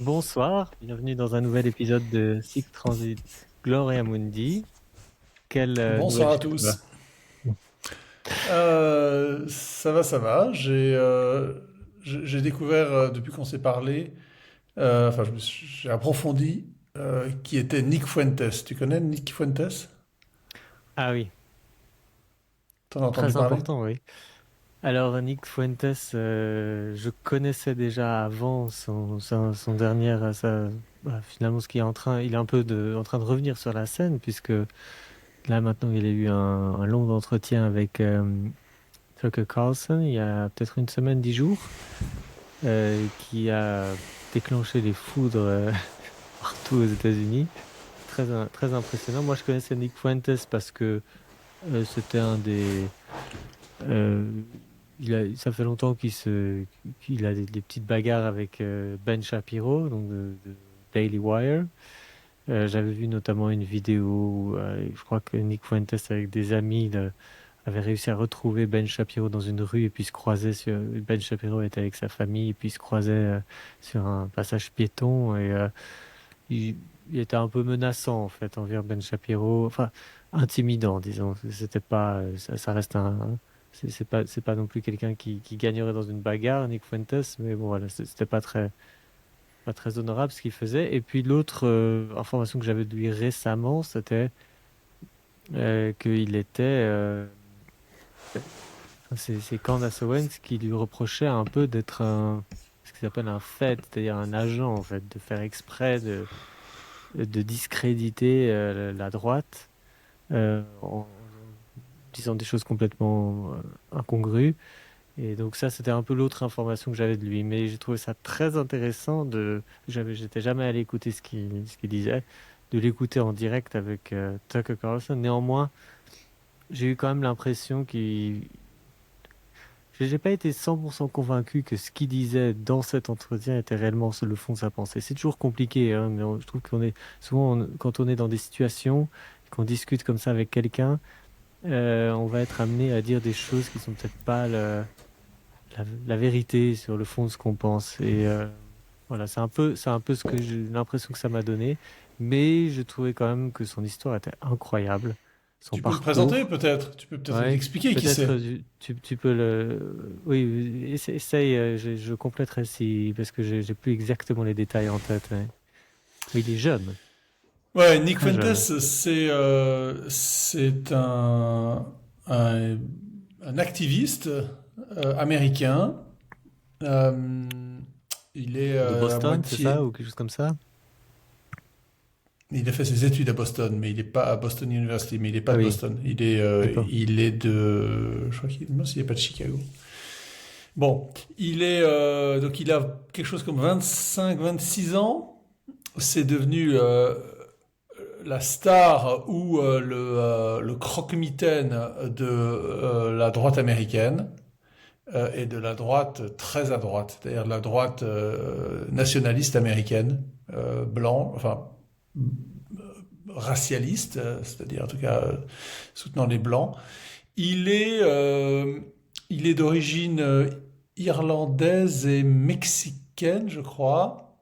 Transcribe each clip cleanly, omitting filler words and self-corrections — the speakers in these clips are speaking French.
Bonsoir, bienvenue dans un nouvel épisode de Sic Transit Gloria Mundi. Quelle nouvelle Bonsoir à chez toi? tous. Ça va, ça va. J'ai découvert depuis qu'on s'est parlé, enfin j'ai approfondi qui était Nick Fuentes. Tu connais Nick Fuentes? Ah oui, T'en as entendu très parler? important, oui. Alors Nick Fuentes, je connaissais déjà avant son dernier, finalement ce qui est il est un peu en train de revenir sur la scène puisque là maintenant il a eu un long entretien avec Tucker Carlson il y a peut-être une semaine, 10 jours, qui a déclenché les foudres partout aux États-Unis. Très impressionnant. Moi, je connaissais Nick Fuentes parce que c'était un des. euh, ça fait longtemps qu'il a des petites bagarres avec Ben Shapiro, donc de Daily Wire. J'avais vu notamment une vidéo où je crois que Nick Fuentes, avec des amis, avait réussi à retrouver Ben Shapiro dans une rue et puis se croiser sur. Ben Shapiro était avec sa famille et puis se croisait sur un passage piéton il, il était un peu menaçant en fait envers Ben Shapiro, enfin intimidant, disons. C'était pas, ça reste c'est pas non plus quelqu'un qui gagnerait dans une bagarre, Nick Fuentes, mais bon voilà, c'était pas très honorable ce qu'il faisait. Et puis l'autre information que j'avais de lui récemment, c'était qu'il était, c'est Candace Owens qui lui reprochait un peu d'être ce qu'ils appellent un Fed, c'est-à-dire un agent en fait, de faire exprès de discréditer la droite en disant des choses complètement incongrues. Et donc ça, c'était un peu l'autre information que j'avais de lui. Mais j'ai trouvé ça très intéressant j'étais jamais allé écouter ce qu'il disait, de l'écouter en direct avec Tucker Carlson. Néanmoins, j'ai eu quand même l'impression j'ai pas été 100% convaincu que ce qu'il disait dans cet entretien était réellement le fond de sa pensée. C'est toujours compliqué, hein, mais je trouve qu'on est souvent quand on est dans des situations, qu'on discute comme ça avec quelqu'un, on va être amené à dire des choses qui sont peut-être pas la vérité sur le fond de ce qu'on pense. Et voilà, c'est un peu ce que j'ai l'impression que ça m'a donné. Mais je trouvais quand même que son histoire était incroyable, son Tu peux le présenter parcours. peut-être. Tu peux peut-être Ouais, expliquer qui peut-être c'est. tu peux Oui, essaye, je compléterai si, parce que j'ai plus exactement les détails en tête. Ouais. Mais il est jeune, Ouais, Nick très Fuentes, jeune. c'est un, un activiste américain. Euh, il est De à Boston, c'est ça, moitié. ou quelque chose comme ça? Il a fait ses études à Boston, mais il n'est pas à Boston University, mais il n'est pas Ah de oui, Boston. d'accord. Il est de, je crois qu'il, non, il n'est pas de Chicago. Bon, donc il a quelque chose comme 25-26 ans. C'est devenu la star ou le croque-mitaine de la droite américaine et de la droite très à droite, c'est-à-dire la droite nationaliste américaine, blanc, enfin racialiste, c'est-à-dire en tout cas soutenant les blancs. Il est, euh, il est d'origine irlandaise et mexicaine, je crois.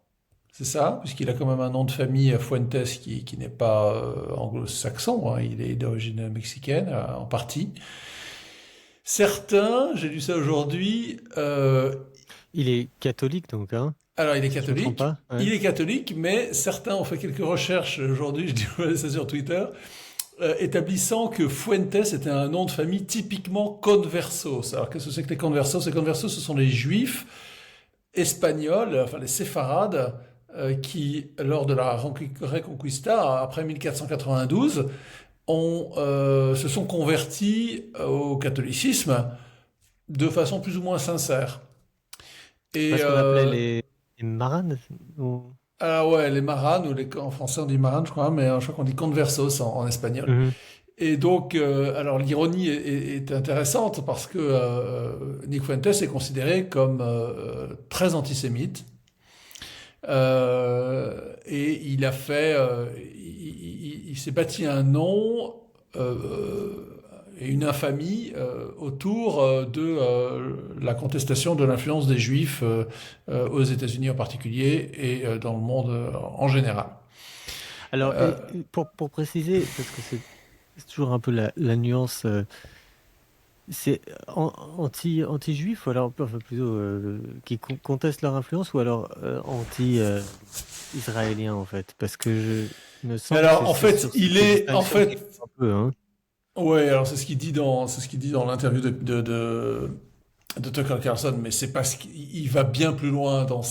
C'est ça, puisqu'il a quand même un nom de famille Fuentes qui n'est pas anglo-saxon, hein, il est d'origine mexicaine en partie. Certains, j'ai lu ça aujourd'hui, Il est catholique donc, hein, alors si je me trompe pas. Ouais. il est catholique, mais certains ont fait quelques recherches aujourd'hui, je dis ça sur Twitter, établissant que Fuentes était un nom de famille typiquement conversos. Alors qu'est-ce que c'est que les conversos? Les conversos, ce sont les juifs espagnols, enfin les séfarades, qui, lors de la Reconquista, après 1492, se sont convertis au catholicisme de façon plus ou moins sincère. C'est pas Et ce qu'on appelait les maranes ou... ah ouais, les maranes, en français on dit marane, je crois, mais je crois qu'on dit conversos en espagnol. Mhm. Et donc, alors l'ironie est intéressante parce que Nick Fuentes est considéré comme très antisémite. Et il s'est bâti un nom, et une infamie autour de la contestation de l'influence des Juifs aux États-Unis en particulier et dans le monde en général. Alors, Euh, pour préciser, parce que c'est toujours un peu la nuance, c'est anti-juif ou alors enfin, plutôt qui contestent leur influence ou alors anti-israélien en fait, parce que il me semble que alors, en c'est fait, sur il ces est, en distinctions qu'il fait, joue un peu, hein. ouais, alors c'est ce qu'il dit dans l'interview de Tucker Carlson, mais c'est parce qu'il va bien plus loin dans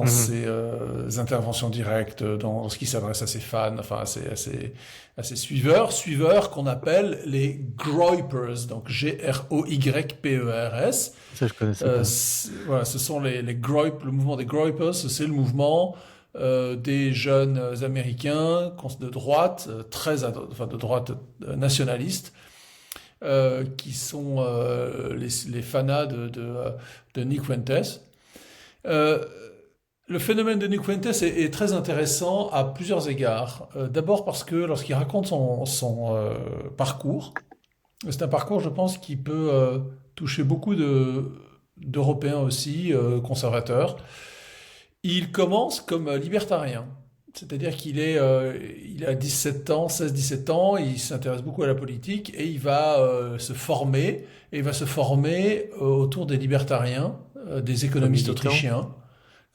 Mhm. ses interventions directes, dans ce qui s'adresse à ses fans, enfin à ses suiveurs qu'on appelle les Groypers, donc Groypers. Ça je connaissais pas. Voilà, ce sont les Groyp, le mouvement des Groypers, c'est le mouvement des jeunes Américains de droite, enfin de droite nationaliste, qui sont les fanas de Nick Fuentes. Euh, le phénomène de Nick Fuentes est très intéressant à plusieurs égards. D'abord parce que lorsqu'il raconte son parcours, c'est un parcours, je pense, qui peut toucher beaucoup d'Européens aussi, conservateurs. Il commence comme libertarien. C'est-à-dire il a 17 ans, 16-17 ans, il s'intéresse beaucoup à la politique et il va se former, et il va se former autour des libertariens, des Comme économistes militant. autrichiens,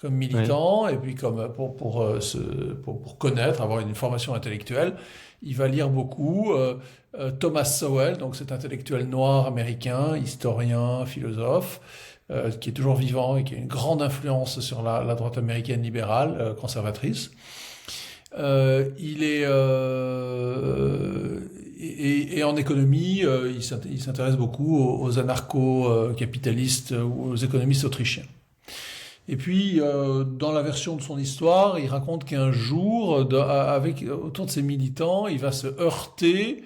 comme Ouais. militant, et puis comme pour connaître, avoir une formation intellectuelle. Il va lire beaucoup Thomas Sowell, donc cet intellectuel noir américain, historien, philosophe, qui est toujours vivant et qui a une grande influence sur la droite américaine libérale, conservatrice. Il est et en économie, il s'intéresse beaucoup aux anarcho-capitalistes ou aux économistes autrichiens. Et puis, dans la version de son histoire, il raconte qu'un jour, autour de ses militants, il va se heurter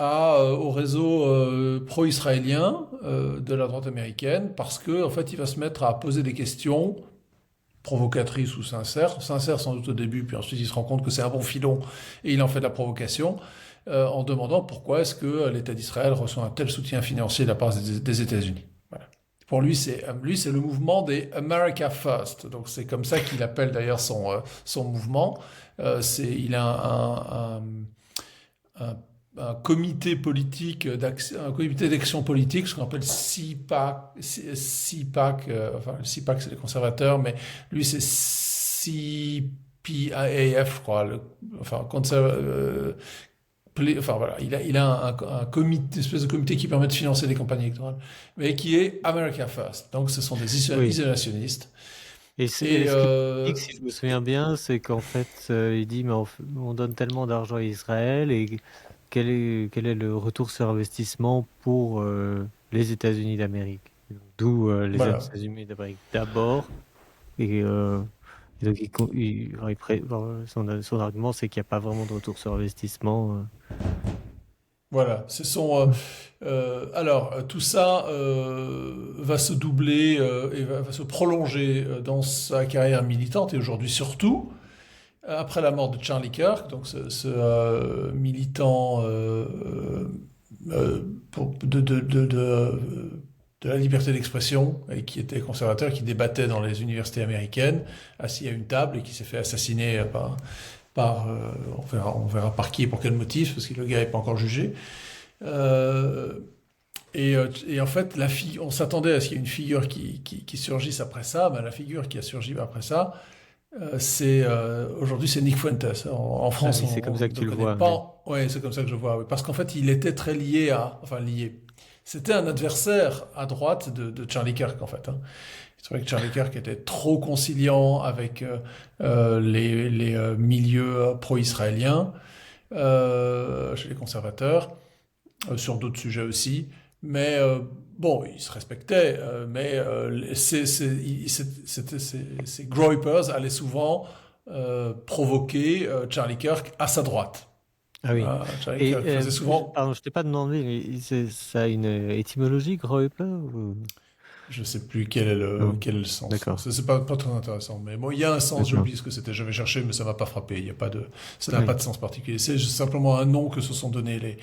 au réseau pro-israélien de la droite américaine, parce que en fait, il va se mettre à poser des questions provocatrices ou sincères sans doute au début, puis ensuite il se rend compte que c'est un bon filon et il en fait de la provocation. En demandant pourquoi est-ce que l'État d'Israël reçoit un tel soutien financier de la part des États-Unis. Voilà. Pour lui, c'est le mouvement des America First. Donc c'est comme ça qu'il appelle d'ailleurs son mouvement. Il a un, un comité politique un comité d'action politique, ce qu'on appelle CPAC, enfin le CPAC c'est les conservateurs, mais lui c'est CPAF, je crois, enfin enfin voilà, il a un comité, une espèce de comité qui permet de financer des campagnes électorales, mais qui est America First. Donc ce sont des Oui. isolationnistes. Et Et ce qu'il explique, si je me souviien bien, c'est qu'en fait, il dit, mais on donne tellement d'argent à Israël et quel est le retour sur investissement pour les États-Unis d'Amérique? D'où les voilà. États-Unis d'Amérique d'abord. Et donc, son argument, c'est qu'il n'y a pas vraiment de retour sur investissement. Voilà, alors tout ça va se doubler et va se prolonger dans sa carrière militante et aujourd'hui surtout après la mort de Charlie Kirk, donc ce militant de la liberté d'expression et qui était conservateur, qui débattait dans les universités américaines, assis à une table et qui s'est fait assassiner on verra par qui et pour quel motif, parce que le gars n'est pas encore jugé. Euh, et en fait, on s'attendait à ce qu'il y ait une figure qui surgisse après ça. Ben, la figure qui a surgi après ça, aujourd'hui, c'est Nick Fuentes. En Ah France, oui, c'est comme on ça que ne le tu le connaît vois. Oui. pas. Ouais, c'est comme ça que je vois. Oui. Parce qu'en fait, il était très enfin lié. C'était un adversaire à droite de Charlie Kirk, en fait. Hein. Je trouvais que Charlie Kirk était trop conciliant avec les milieux pro-israéliens chez les conservateurs, sur d'autres sujets aussi. Mais bon, ils se respectaient, mais ces Groypers allaient souvent provoquer Charlie Kirk à sa droite. Ah oui. Charlie Et Kirk faisait souvent, pardon, je t'ai pas demandé, mais ça a une étymologie, Groyper, ou je ne sais plus quel est non? quel est le sens. D'accord. C'est pas très intéressant, mais bon, il y a un sens. J'ai D'accord. oublié ce que c'était. J'avais cherché, mais ça m'a pas frappé. Il y a pas de, ça n'a pas Oui. de sens particulier. C'est simplement un nom que se sont donnés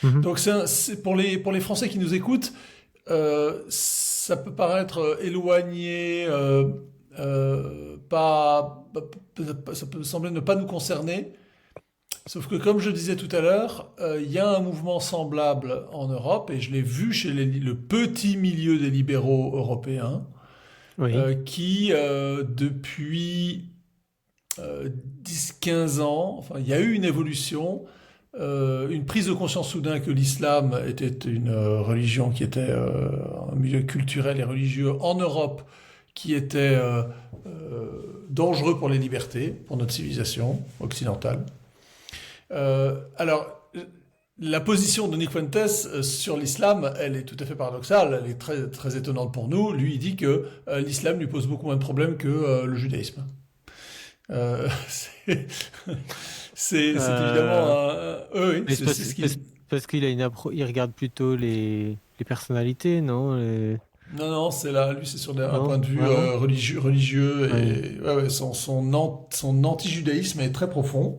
Mhm. Donc c'est pour les Français qui nous écoutent, ça peut paraître éloigné, ça peut sembler ne pas nous concerner. Sauf que comme je disais tout à l'heure, il y a un mouvement semblable en Europe, et je l'ai vu chez le petit milieu des libéraux européens, Oui, qui depuis 10-15 ans, enfin il y a eu une évolution, une prise de conscience soudain que l'islam était une religion qui était un milieu culturel et religieux en Europe qui était dangereux pour les libertés, pour notre civilisation occidentale. Alors, la position de Nick Fuentes sur l'islam, elle est tout à fait paradoxale, elle est très, très étonnante pour nous. Lui, il dit que l'islam lui pose beaucoup moins de problèmes que le judaïsme. C'est c'est évidemment Euh, oui, mais c'est ce qu'il... parce qu'il a il regarde plutôt les personnalités, non? Non, non, c'est là, lui, c'est sur un point Non, de vue vraiment? religieux, Oui. et ouais, ouais, son anti-judaïsme est très profond,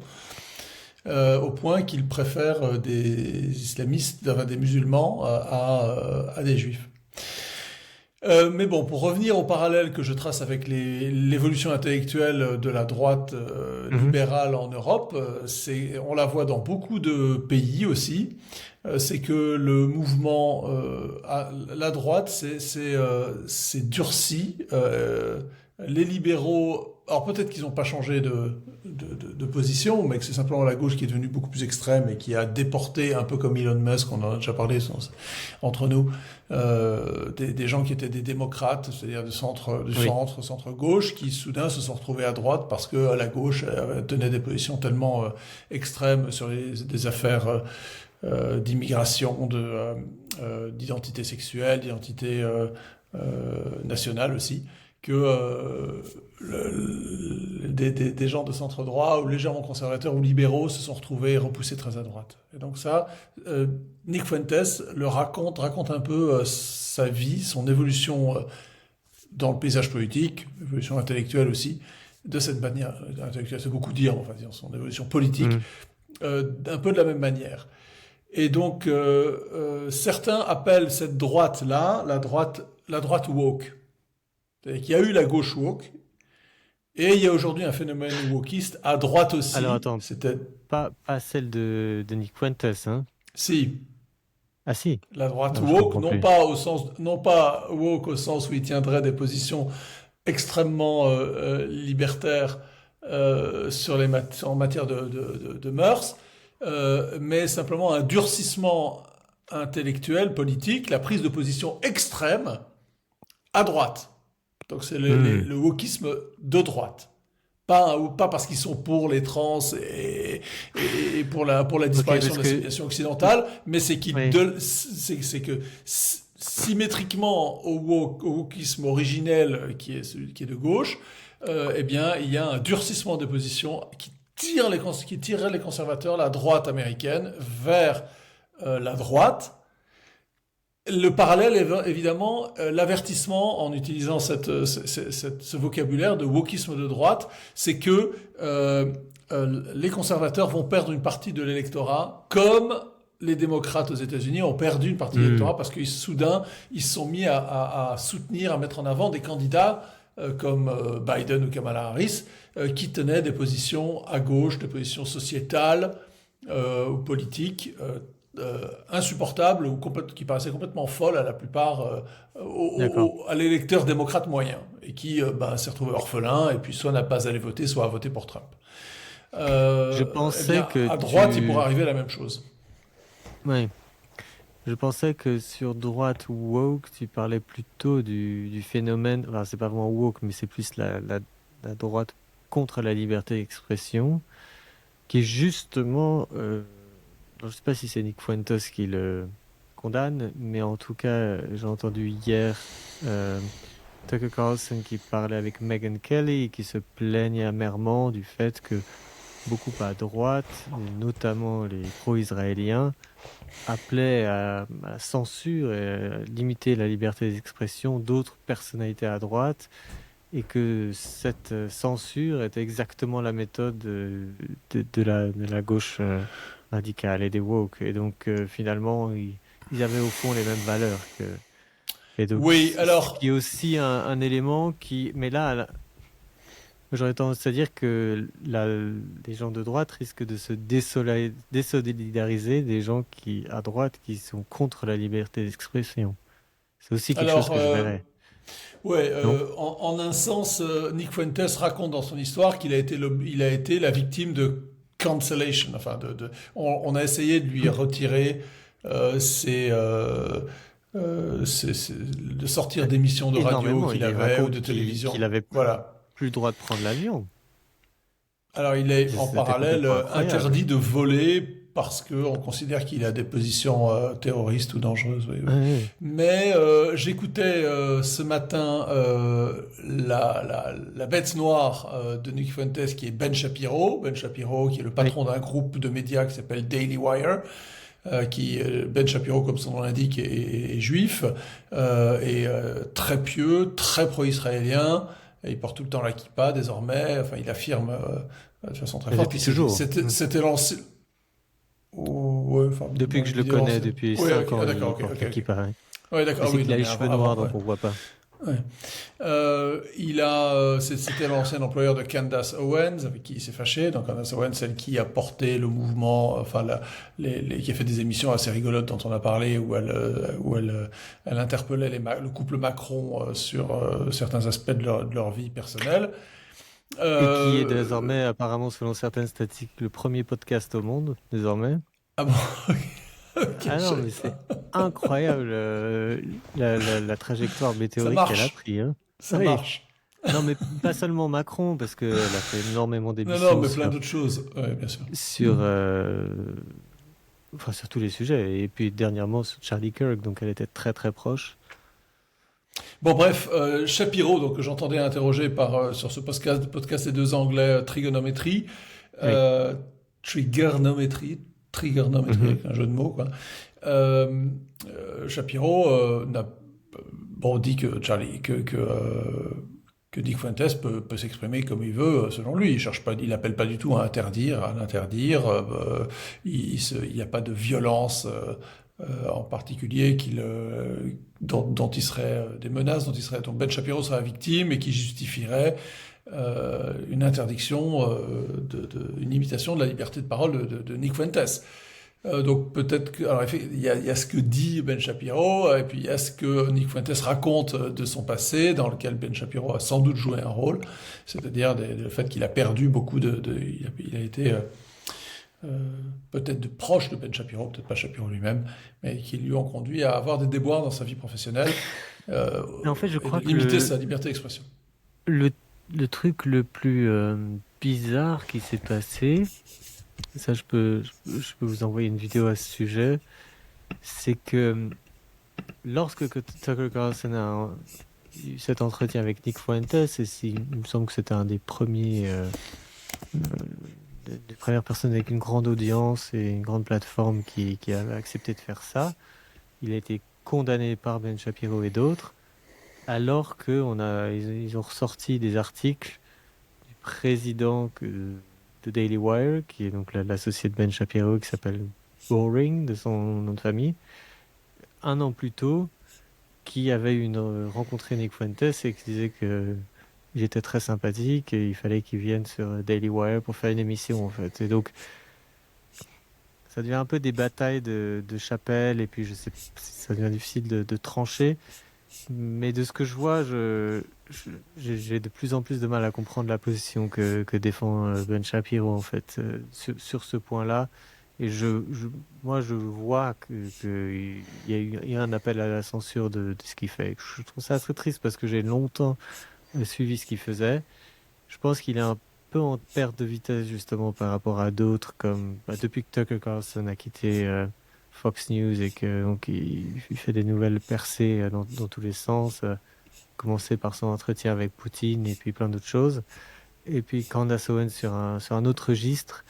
au point qu'il préfère des islamistes, enfin, des musulmans à des juifs. Mais bon, pour revenir au parallèle que je trace avec l'évolution intellectuelle de la droite Mhm. libérale en Europe, on la voit dans beaucoup de pays aussi. C'est que le mouvement à la droite c'est durci. Les libéraux, alors peut-être qu'ils n'ont pas changé de position, mais que c'est simplement la gauche qui est devenue beaucoup plus extrême et qui a déporté, un peu comme Elon Musk, on en a déjà parlé entre nous, des gens qui étaient des démocrates, c'est-à-dire du Oui. centre, centre-gauche, qui soudain se sont retrouvés à droite parce que la gauche tenait des positions tellement extrêmes sur des affaires d'immigration, d'identité sexuelle, d'identité nationale aussi, que des gens de centre droit ou légèrement conservateurs ou libéraux se sont retrouvés repoussés très à droite. Et donc ça, Nick Fuentes raconte un peu sa vie, son évolution dans le paysage politique, évolution intellectuelle aussi, de cette manière. Intellectuelle, c'est beaucoup dire, enfin, son évolution politique, Mhm. un peu de la même manière. Et donc, certains appellent cette droite-là la droite woke. C'est-à-dire qu'il y a eu la gauche woke, et il y a aujourd'hui un phénomène wokiste à droite Alors aussi. attends, C'était, pas celle de Nick Fuentes, hein? si, Ah si, la droite non, je woke, comprends plus. non pas woke au sens où il tiendrait des positions extrêmement libertaires en matière de mœurs, mais simplement un durcissement intellectuel, politique, la prise de position extrême à droite. Donc c'est Hmm. le wokisme de droite. Pas parce qu'ils sont pour les trans et pour la Ok, disparition parce de la que civilisation occidentale, mais oui. c'est que symétriquement au wokisme originel qui est de gauche, eh bien il y a un durcissement des positions qui tirerait les conservateurs, la droite américaine, vers la droite. Le parallèle est évidemment l'avertissement en utilisant ce vocabulaire de wokisme de droite, c'est que les conservateurs vont perdre une partie de l'électorat, comme les démocrates aux États-Unis ont perdu une partie de Hmm. l'électorat parce que soudain ils se sont mis à soutenir, à mettre en avant des candidats comme Biden ou Kamala Harris, qui tenaient des positions à gauche, des positions sociétales ou politiques insupportable ou qui paraissait complètement folle à la plupart D'accord. à l'électeur démocrate moyen et qui s'est retrouvé orphelin et puis soit n'a pas allé voter, soit a voté pour Trump. Je Eh pensais bien, que à droite, il pourrait tu... arriver la même chose. Ouais. Je pensais que sur droite ou woke, tu parlais plutôt du phénomène... Enfin, c'est pas vraiment woke, mais c'est plus la droite contre la liberté d'expression, qui est justement... je sais pas si c'est Nick Fuentes qui le condamne, mais en tout cas, j'ai entendu hier Tucker Carlson qui parlait avec Megyn Kelly et qui se plaignait amèrement du fait que beaucoup à droite, et notamment les pro-israéliens, appelaient à la censure et à limiter la liberté d'expression d'autres personnalités à droite, et que cette censure était exactement la méthode de la gauche. radicales et des woke. Et donc, finalement, ils avaient au fond les mêmes valeurs que. Et donc, Oui, ce qui est alors, aussi un élément qui. Mais là, j'aurais tendance à dire que les gens de droite risquent de se désolidariser des gens à droite qui sont contre la liberté d'expression. C'est aussi quelque chose alors, que je verrais, ouais, non? en un sens, Nick Fuentes raconte dans son histoire qu'il a été il a été la victime de cancellation. Enfin, on a essayé de lui retirer ses, de sortir d'émissions de radio Énormément. qu'il Il avait ou raconte de qu'il télévision. avait Voilà. plus le droit de prendre l'avion. Alors, il est en C'était parallèle complètement incroyable. interdit de voler parce qu'on considère qu'il a des positions terroristes ou dangereuses. Oui, oui. Ouais, Mais j'écoutais ce matin la bête noire de Nick Fuentes, qui est Ben Shapiro. Ben Shapiro, qui est le ouais. patron d'un groupe de médias qui s'appelle Daily Wire. Ben Shapiro, comme son nom l'indique, est juif et très pieux, très pro-israélien. Et il porte tout le temps la kippa désormais. Enfin, il affirme de façon très Mais forte. depuis Puis toujours. c'était lancé. Oh, ouais, enfin, Depuis bon, que je il le dit connais, lancé. depuis Oui, ok, 5 ans, ah, il d'accord, ok, porte ok, la ok. kippa. Ouais, Mais d'accord, ah c'est oui, qu'il non, a les mais cheveux avant, noirs, donc ouais. on voit pas. Ouais. C'était l'ancien employeur de Candace Owens avec qui il s'est fâché. Donc Candace Owens, celle qui a porté le mouvement, enfin qui a fait des émissions assez rigolotes dont on a parlé, elle interpellait le couple Macron sur certains aspects de leur vie personnelle. Et qui est Euh, désormais, apparemment, selon certaines statistiques, le premier podcast au monde, désormais. ah bon, ok, Ah je non, savais mais pas. c'est incroyable la trajectoire Ça météorique qu'elle a marche, pris, hein. ça Oui. marche. Non, mais pas seulement Macron, parce qu'elle a fait énormément Non, non, d'émissions mais plein d'autres choses. Ouais, bien sûr. sur, enfin, sur tous les sujets. Et puis dernièrement sur Charlie Kirk, donc elle était très très proche. Bon, bref, Shapiro, donc que j'entendais interroger sur ce podcast des deux Anglais, Trigonométrie, Oui. euh, Trigonométrie, Trigonométrie Mhm. avec un jeu de mots, quoi. Euh, Shapiro bon, dit que Dick Fuentes peut s'exprimer comme il veut, selon lui. Il cherche pas, il appelle pas du tout à l'interdire. Il n'y a pas de violence en particulier dont il serait des menaces dont il serait donc Ben Shapiro serait la victime et qui justifierait une interdiction une limitation de la liberté de parole de Nick Fuentes. Donc peut-être que alors il y a ce que dit Ben Shapiro et puis il y a ce que Nick Fuentes raconte de son passé dans lequel Ben Shapiro a sans doute joué un rôle, c'est-à-dire le fait qu'il a perdu beaucoup il a été peut-être proche de Ben Shapiro, peut-être pas Shapiro lui-même, mais qui lui ont conduit à avoir des déboires dans sa vie professionnelle euh, Et en fait, je et de crois que limiter sa liberté d'expression. le, le truc le plus bizarre qui s'est passé, ça je peux vous envoyer une vidéo à ce sujet, c'est que lorsque Tucker Carlson a eu cet entretien avec Nick Fuentes, il me semble que c'était un des premiers, euh, des premières personnes avec une grande audience et une grande plateforme qui avait accepté de faire ça. Il a été condamné par Ben Shapiro et d'autres, alors ils ont ressorti des articles du président de Daily Wire, qui est donc l'associé de Ben Shapiro, qui s'appelle Boring, de son nom de famille, un an plus tôt, qui avait rencontré Nick Fuentes et qui disait que il était très sympathique et il fallait qu'il vienne sur Daily Wire pour faire une émission, en fait. Et donc, ça devient un peu des batailles de chapelle, et puis je sais, ça devient difficile de trancher. Mais de ce que je vois, j'ai de plus en plus de mal à comprendre la position que défend Ben Shapiro, en fait, sur ce point-là. Et moi, je vois il y a un appel à la censure de ce qu'il fait. Je trouve ça très triste parce que j'ai longtemps suivi ce qu'il faisait. Je pense qu'il est un peu en perte de vitesse justement par rapport à d'autres comme depuis que Tucker Carlson a quitté Fox News et que donc il fait des nouvelles percées dans tous les sens, commencer par son entretien avec Poutine et puis plein d'autres choses. Et puis Candace Owens sur un autre registre,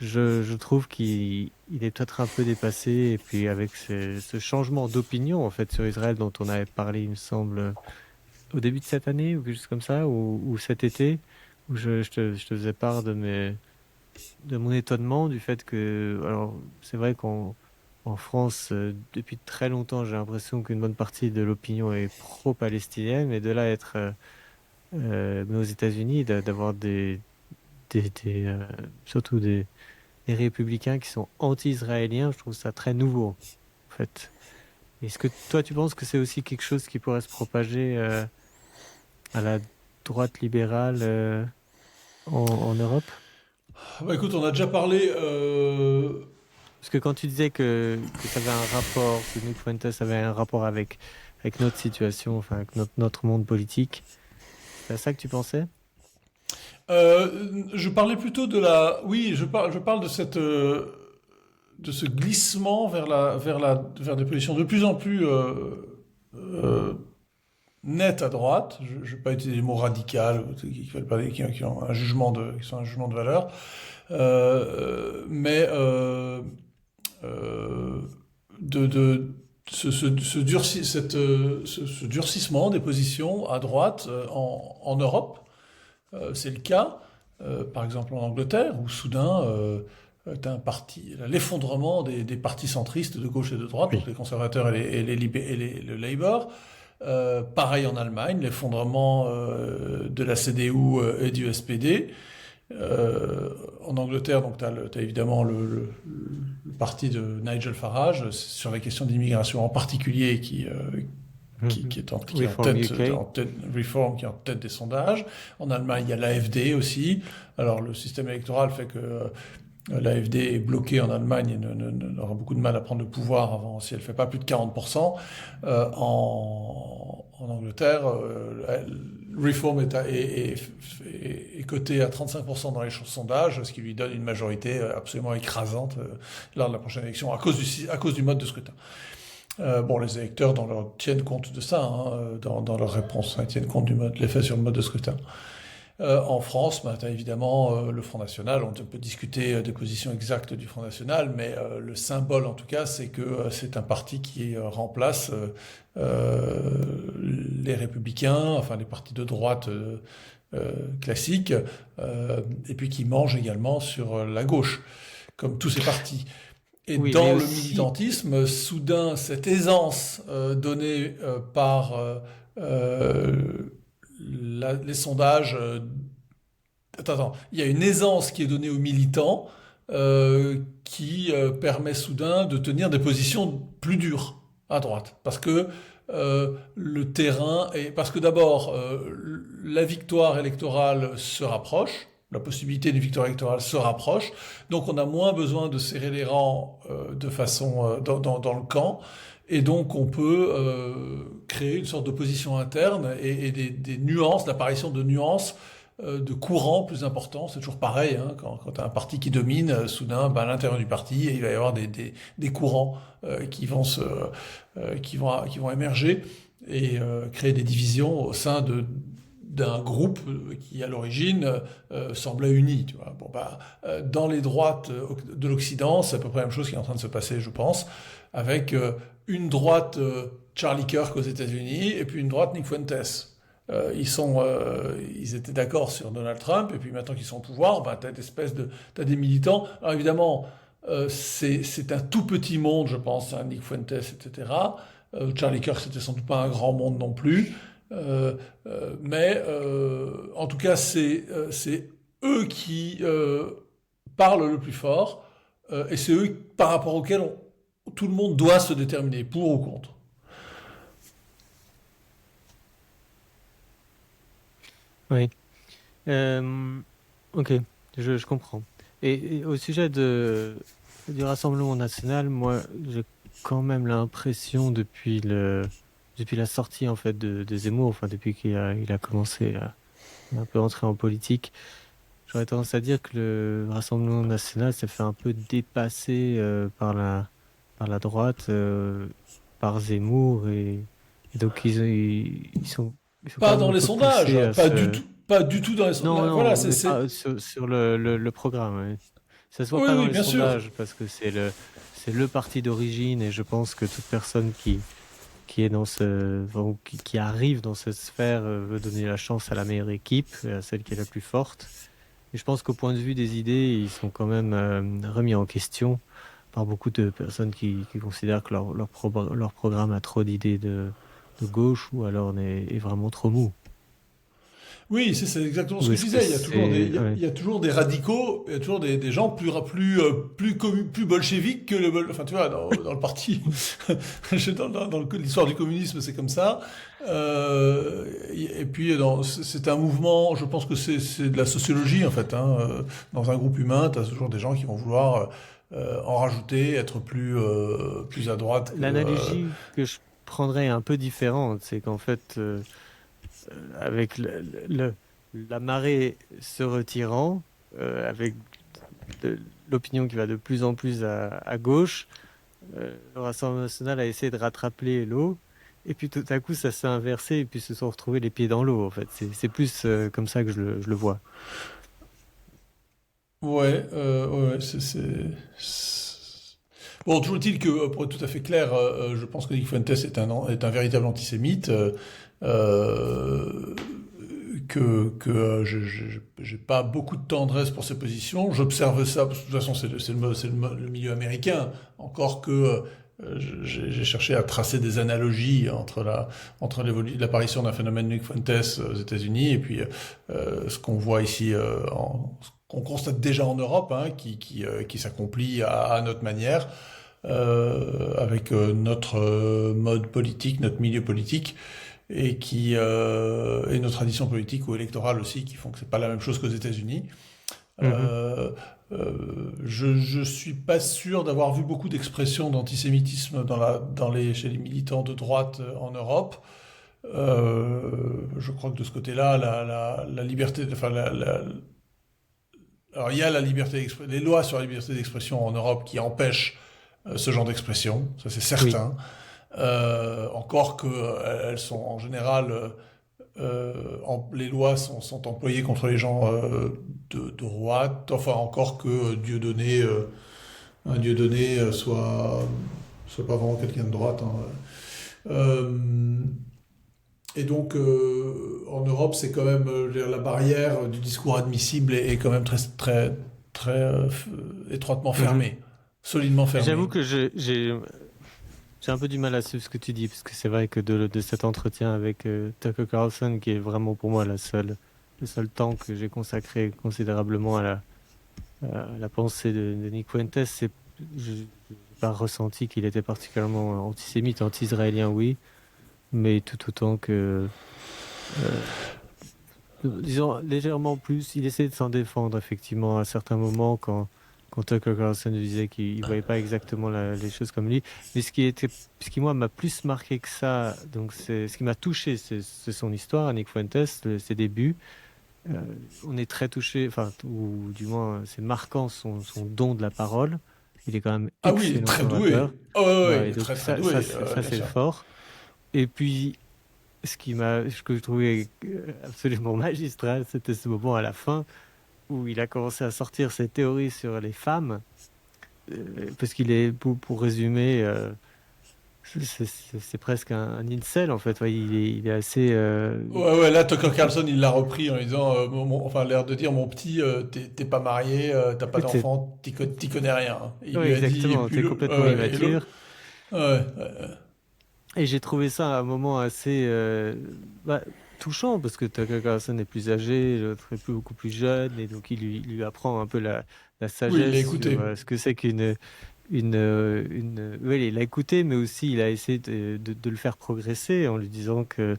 je trouve qu'il est peut-être un peu dépassé. Et puis avec ce changement d'opinion en fait sur Israël dont on avait parlé, il me semble, au début de cette année ou quelque chose comme ça, ou cet été, où je te faisais part de mon étonnement du fait que, alors c'est vrai qu'en en France, depuis très longtemps, j'ai l'impression qu'une bonne partie de l'opinion est pro-palestinienne, mais de là à être, mais aux États-Unis, d'avoir surtout des républicains qui sont anti-israéliens, je trouve ça très nouveau, en fait. Est-ce que toi, tu penses que c'est aussi quelque chose qui pourrait se propager à la droite libérale en Europe? Bah, écoute, on a déjà parlé. Parce que quand tu disais que ça avait un rapport, que Nick Fuentes avait un rapport avec notre situation, enfin avec notre monde politique, c'est à ça que tu pensais? Je parlais plutôt de la. Oui, je parle de cette. De ce glissement vers des positions de plus en plus euh, nettes à droite. Je ne vais pas utiliser les mots radical, qui ont un jugement qui sont un jugement de valeur, mais euh, de ce durcissement des positions à droite en Europe. C'est le cas, par exemple en Angleterre, où soudain, tu as l'effondrement des partis centristes de gauche et de droite, donc Oui. les conservateurs le Labour. Pareil en Allemagne, l'effondrement de la CDU et du SPD. En Angleterre, donc t'as évidemment le parti de Nigel Farage sur la question d'immigration en particulier Mhm. qui est en Reform tête, UK. Reform qui est en tête des sondages. En Allemagne, il y a l'AfD aussi. Alors le système électoral fait que l'AfD est bloquée en Allemagne et aura beaucoup de mal à prendre le pouvoir avant si elle ne fait pas plus de 40%. En Angleterre, Reform est coté à 35% dans les sondages, ce qui lui donne une majorité absolument écrasante lors de la prochaine élection à cause du mode de scrutin. Bon, les électeurs tiennent compte de ça dans leur réponse, ils tiennent compte de l'effet sur le mode de scrutin. En France, bah, tu as évidemment le Front National. On peut discuter des positions exactes du Front National, mais le symbole, en tout cas, c'est que c'est un parti qui remplace les Républicains, enfin les partis de droite classiques, et puis qui mange également sur la gauche, comme tous ces partis. Et Oui, mais dans le aussi, militantisme, soudain, cette aisance donnée par les sondages. Attends, il y a une aisance qui est donnée aux militants qui permet soudain de tenir des positions plus dures à droite. Parce que le terrain est. Parce que d'abord, la victoire électorale se rapproche. La possibilité d'une victoire électorale se rapproche, donc on a moins besoin de serrer les rangs de façon dans le camp, et donc on peut créer une sorte d'opposition interne et des nuances, l'apparition de nuances de courants plus importants. C'est toujours pareil, hein, quand tu as un parti qui domine, soudain, ben, à l'intérieur du parti, il va y avoir des courants qui vont émerger et créer des divisions au sein d'un groupe qui, à l'origine, semblait uni. Tu vois. Bon, bah, dans les droites de l'Occident, c'est à peu près la même chose qui est en train de se passer, je pense, avec une droite Charlie Kirk aux États-Unis et puis une droite Nick Fuentes. Ils étaient d'accord sur Donald Trump, et puis maintenant qu'ils sont au pouvoir, ben, t'as des militants. Alors évidemment, c'est un tout petit monde, je pense, hein, Nick Fuentes, etc. Charlie Kirk, c'était sans doute pas un grand monde non plus. Mais en tout cas, c'est eux qui parlent le plus fort, et c'est eux par rapport auxquels tout le monde doit se déterminer, pour ou contre. oui. Euh, ok, je comprends. Et au sujet du Rassemblement national, moi, j'ai quand même l'impression depuis la sortie en fait de Zemmour, enfin depuis il a commencé à un peu entrer en politique, j'aurais tendance à dire que le Rassemblement national s'est fait un peu dépasser par la droite, par Zemmour et donc ils sont quand Pas même dans un les peu sondages, poussés à pas du se. tout, pas du tout dans les Non, sondages. Voilà, non, mais pas sur le programme. Ouais. Ça se voit oui, pas dans oui, les bien sûr. sondages parce que c'est le parti d'origine et je pense que toute personne qui est enfin, qui arrive dans cette sphère veut donner la chance à la meilleure équipe, à celle qui est la plus forte. Et je pense qu'au point de vue des idées, ils sont quand même remis en question par beaucoup de personnes qui considèrent que leur programme a trop d'idées de gauche ou alors est vraiment trop mou. Oui, c'est exactement ce Ou que je est-ce que disais. c'est... Ouais. Il y a toujours des radicaux, il y a toujours des gens plus bolcheviques que enfin, tu vois, dans le parti, dans l'histoire du communisme, c'est comme ça. Et puis, c'est un mouvement, je pense que c'est de la sociologie, en fait, hein. Dans un groupe humain, tu as toujours des gens qui vont vouloir en rajouter, être plus à droite que, L'analogie que je prendrais est un peu différente, c'est qu'en fait, avec la marée se retirant, avec de- l'opinion qui va de plus en plus à gauche, le Rassemblement national a essayé de rattraper l'eau, et puis tout à coup ça s'est inversé, et puis se sont retrouvés les pieds dans l'eau, en fait. C'est plus comme ça que je le vois. ouais, ouais, bon, toujours est-il que, pour être tout à fait clair, je pense que Nick Fuentes est un véritable antisémite, euh, j'ai pas beaucoup de tendresse pour ses positions. J'observe ça, parce que de toute façon, le milieu américain, encore que j'ai cherché à tracer des analogies entre l'apparition d'un phénomène Nick Fuentes aux États-Unis et puis ce qu'on voit ici ce qu'on constate déjà en Europe, hein, qui s'accomplit à notre manière, avec notre mode politique, notre milieu politique, et nos traditions politiques ou électorales aussi, qui font que c'est pas la même chose qu'aux États-Unis. Mhm. Euh, je suis pas sûr d'avoir vu beaucoup d'expressions d'antisémitisme chez les militants de droite en Europe. Je crois que de ce côté-là, la liberté, enfin alors il y a la liberté les lois sur la liberté d'expression en Europe qui empêchent ce genre d'expression, ça c'est Oui. certain. Encore que elles sont en général, les lois sont employées contre les gens de droite, enfin encore que un Dieudonné soit pas vraiment quelqu'un de droite, hein. Euh, et donc, en Europe, c'est quand même la barrière du discours admissible est quand même très étroitement Mhm. fermée, solidement J'avoue fermée. que j'ai un peu du mal à suivre ce que tu dis, parce que c'est vrai que de cet entretien avec Tucker Carlson, qui est vraiment pour moi le seul temps que j'ai consacré considérablement à la pensée de Nick Fuentes, je n'ai pas ressenti qu'il était particulièrement antisémite, anti-israélien, oui, mais tout autant que, euh, disons, légèrement plus, il essaie de s'en défendre, effectivement, à certains moments, quand Tucker Carlson lui disait qu'il ne voyait pas exactement les choses comme lui. Mais ce qui, moi, m'a plus marqué que ça, donc ce qui m'a touché, c'est son histoire, Nick Fuentes, ses débuts. Euh, on est très touché, enfin, ou du moins, c'est marquant son don de la parole. Il est quand même Ah oui, il est excellent très orateur. doué. Oh, ouais, ouais, Voilà, il et est donc très très doué, ça bien c'est sûr. fort. Et puis, ce que je trouvais absolument magistral, c'était ce moment à la fin où il a commencé à sortir ses théories sur les femmes, parce qu'il est, pour résumer, c'est presque un incel en fait. Ouais, il est assez. Ouais, ouais, là, Tucker Carlson, il l'a repris en lui disant, enfin, l'air de dire, mon petit, t'es pas marié, t'as pas c'est- d'enfant, t'y connais rien, hein. Et il ouais, lui a dit, et exactement, puis c'est complètement et l'autre, immature. ouais, ouais, Et j'ai trouvé ça un moment assez bah, touchant parce que Tucker Carlson est plus âgé, l'autre est beaucoup plus jeune, et donc il lui apprend un peu la oui, il l'a sagesse sur écouté. ce que c'est Oui, il l'a écouté, mais aussi il a essayé de le faire progresser en lui disant que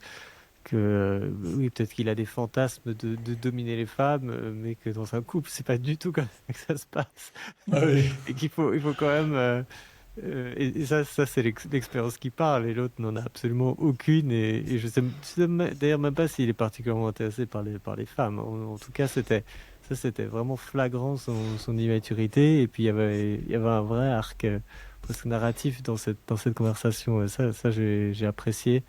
oui, peut-être qu'il a des fantasmes de dominer les femmes, mais que dans un couple, c'est pas du tout comme ça que ça se passe. Ah oui. Et il faut quand même. Et ça c'est l'expérience qui parle, et l'autre n'en a absolument aucune. Et je sais d'ailleurs même pas s'il est particulièrement intéressé par les femmes. En tout cas, c'était vraiment flagrant son immaturité. Et puis il y avait un vrai arc presque narratif dans cette conversation. Et ça j'ai apprécié.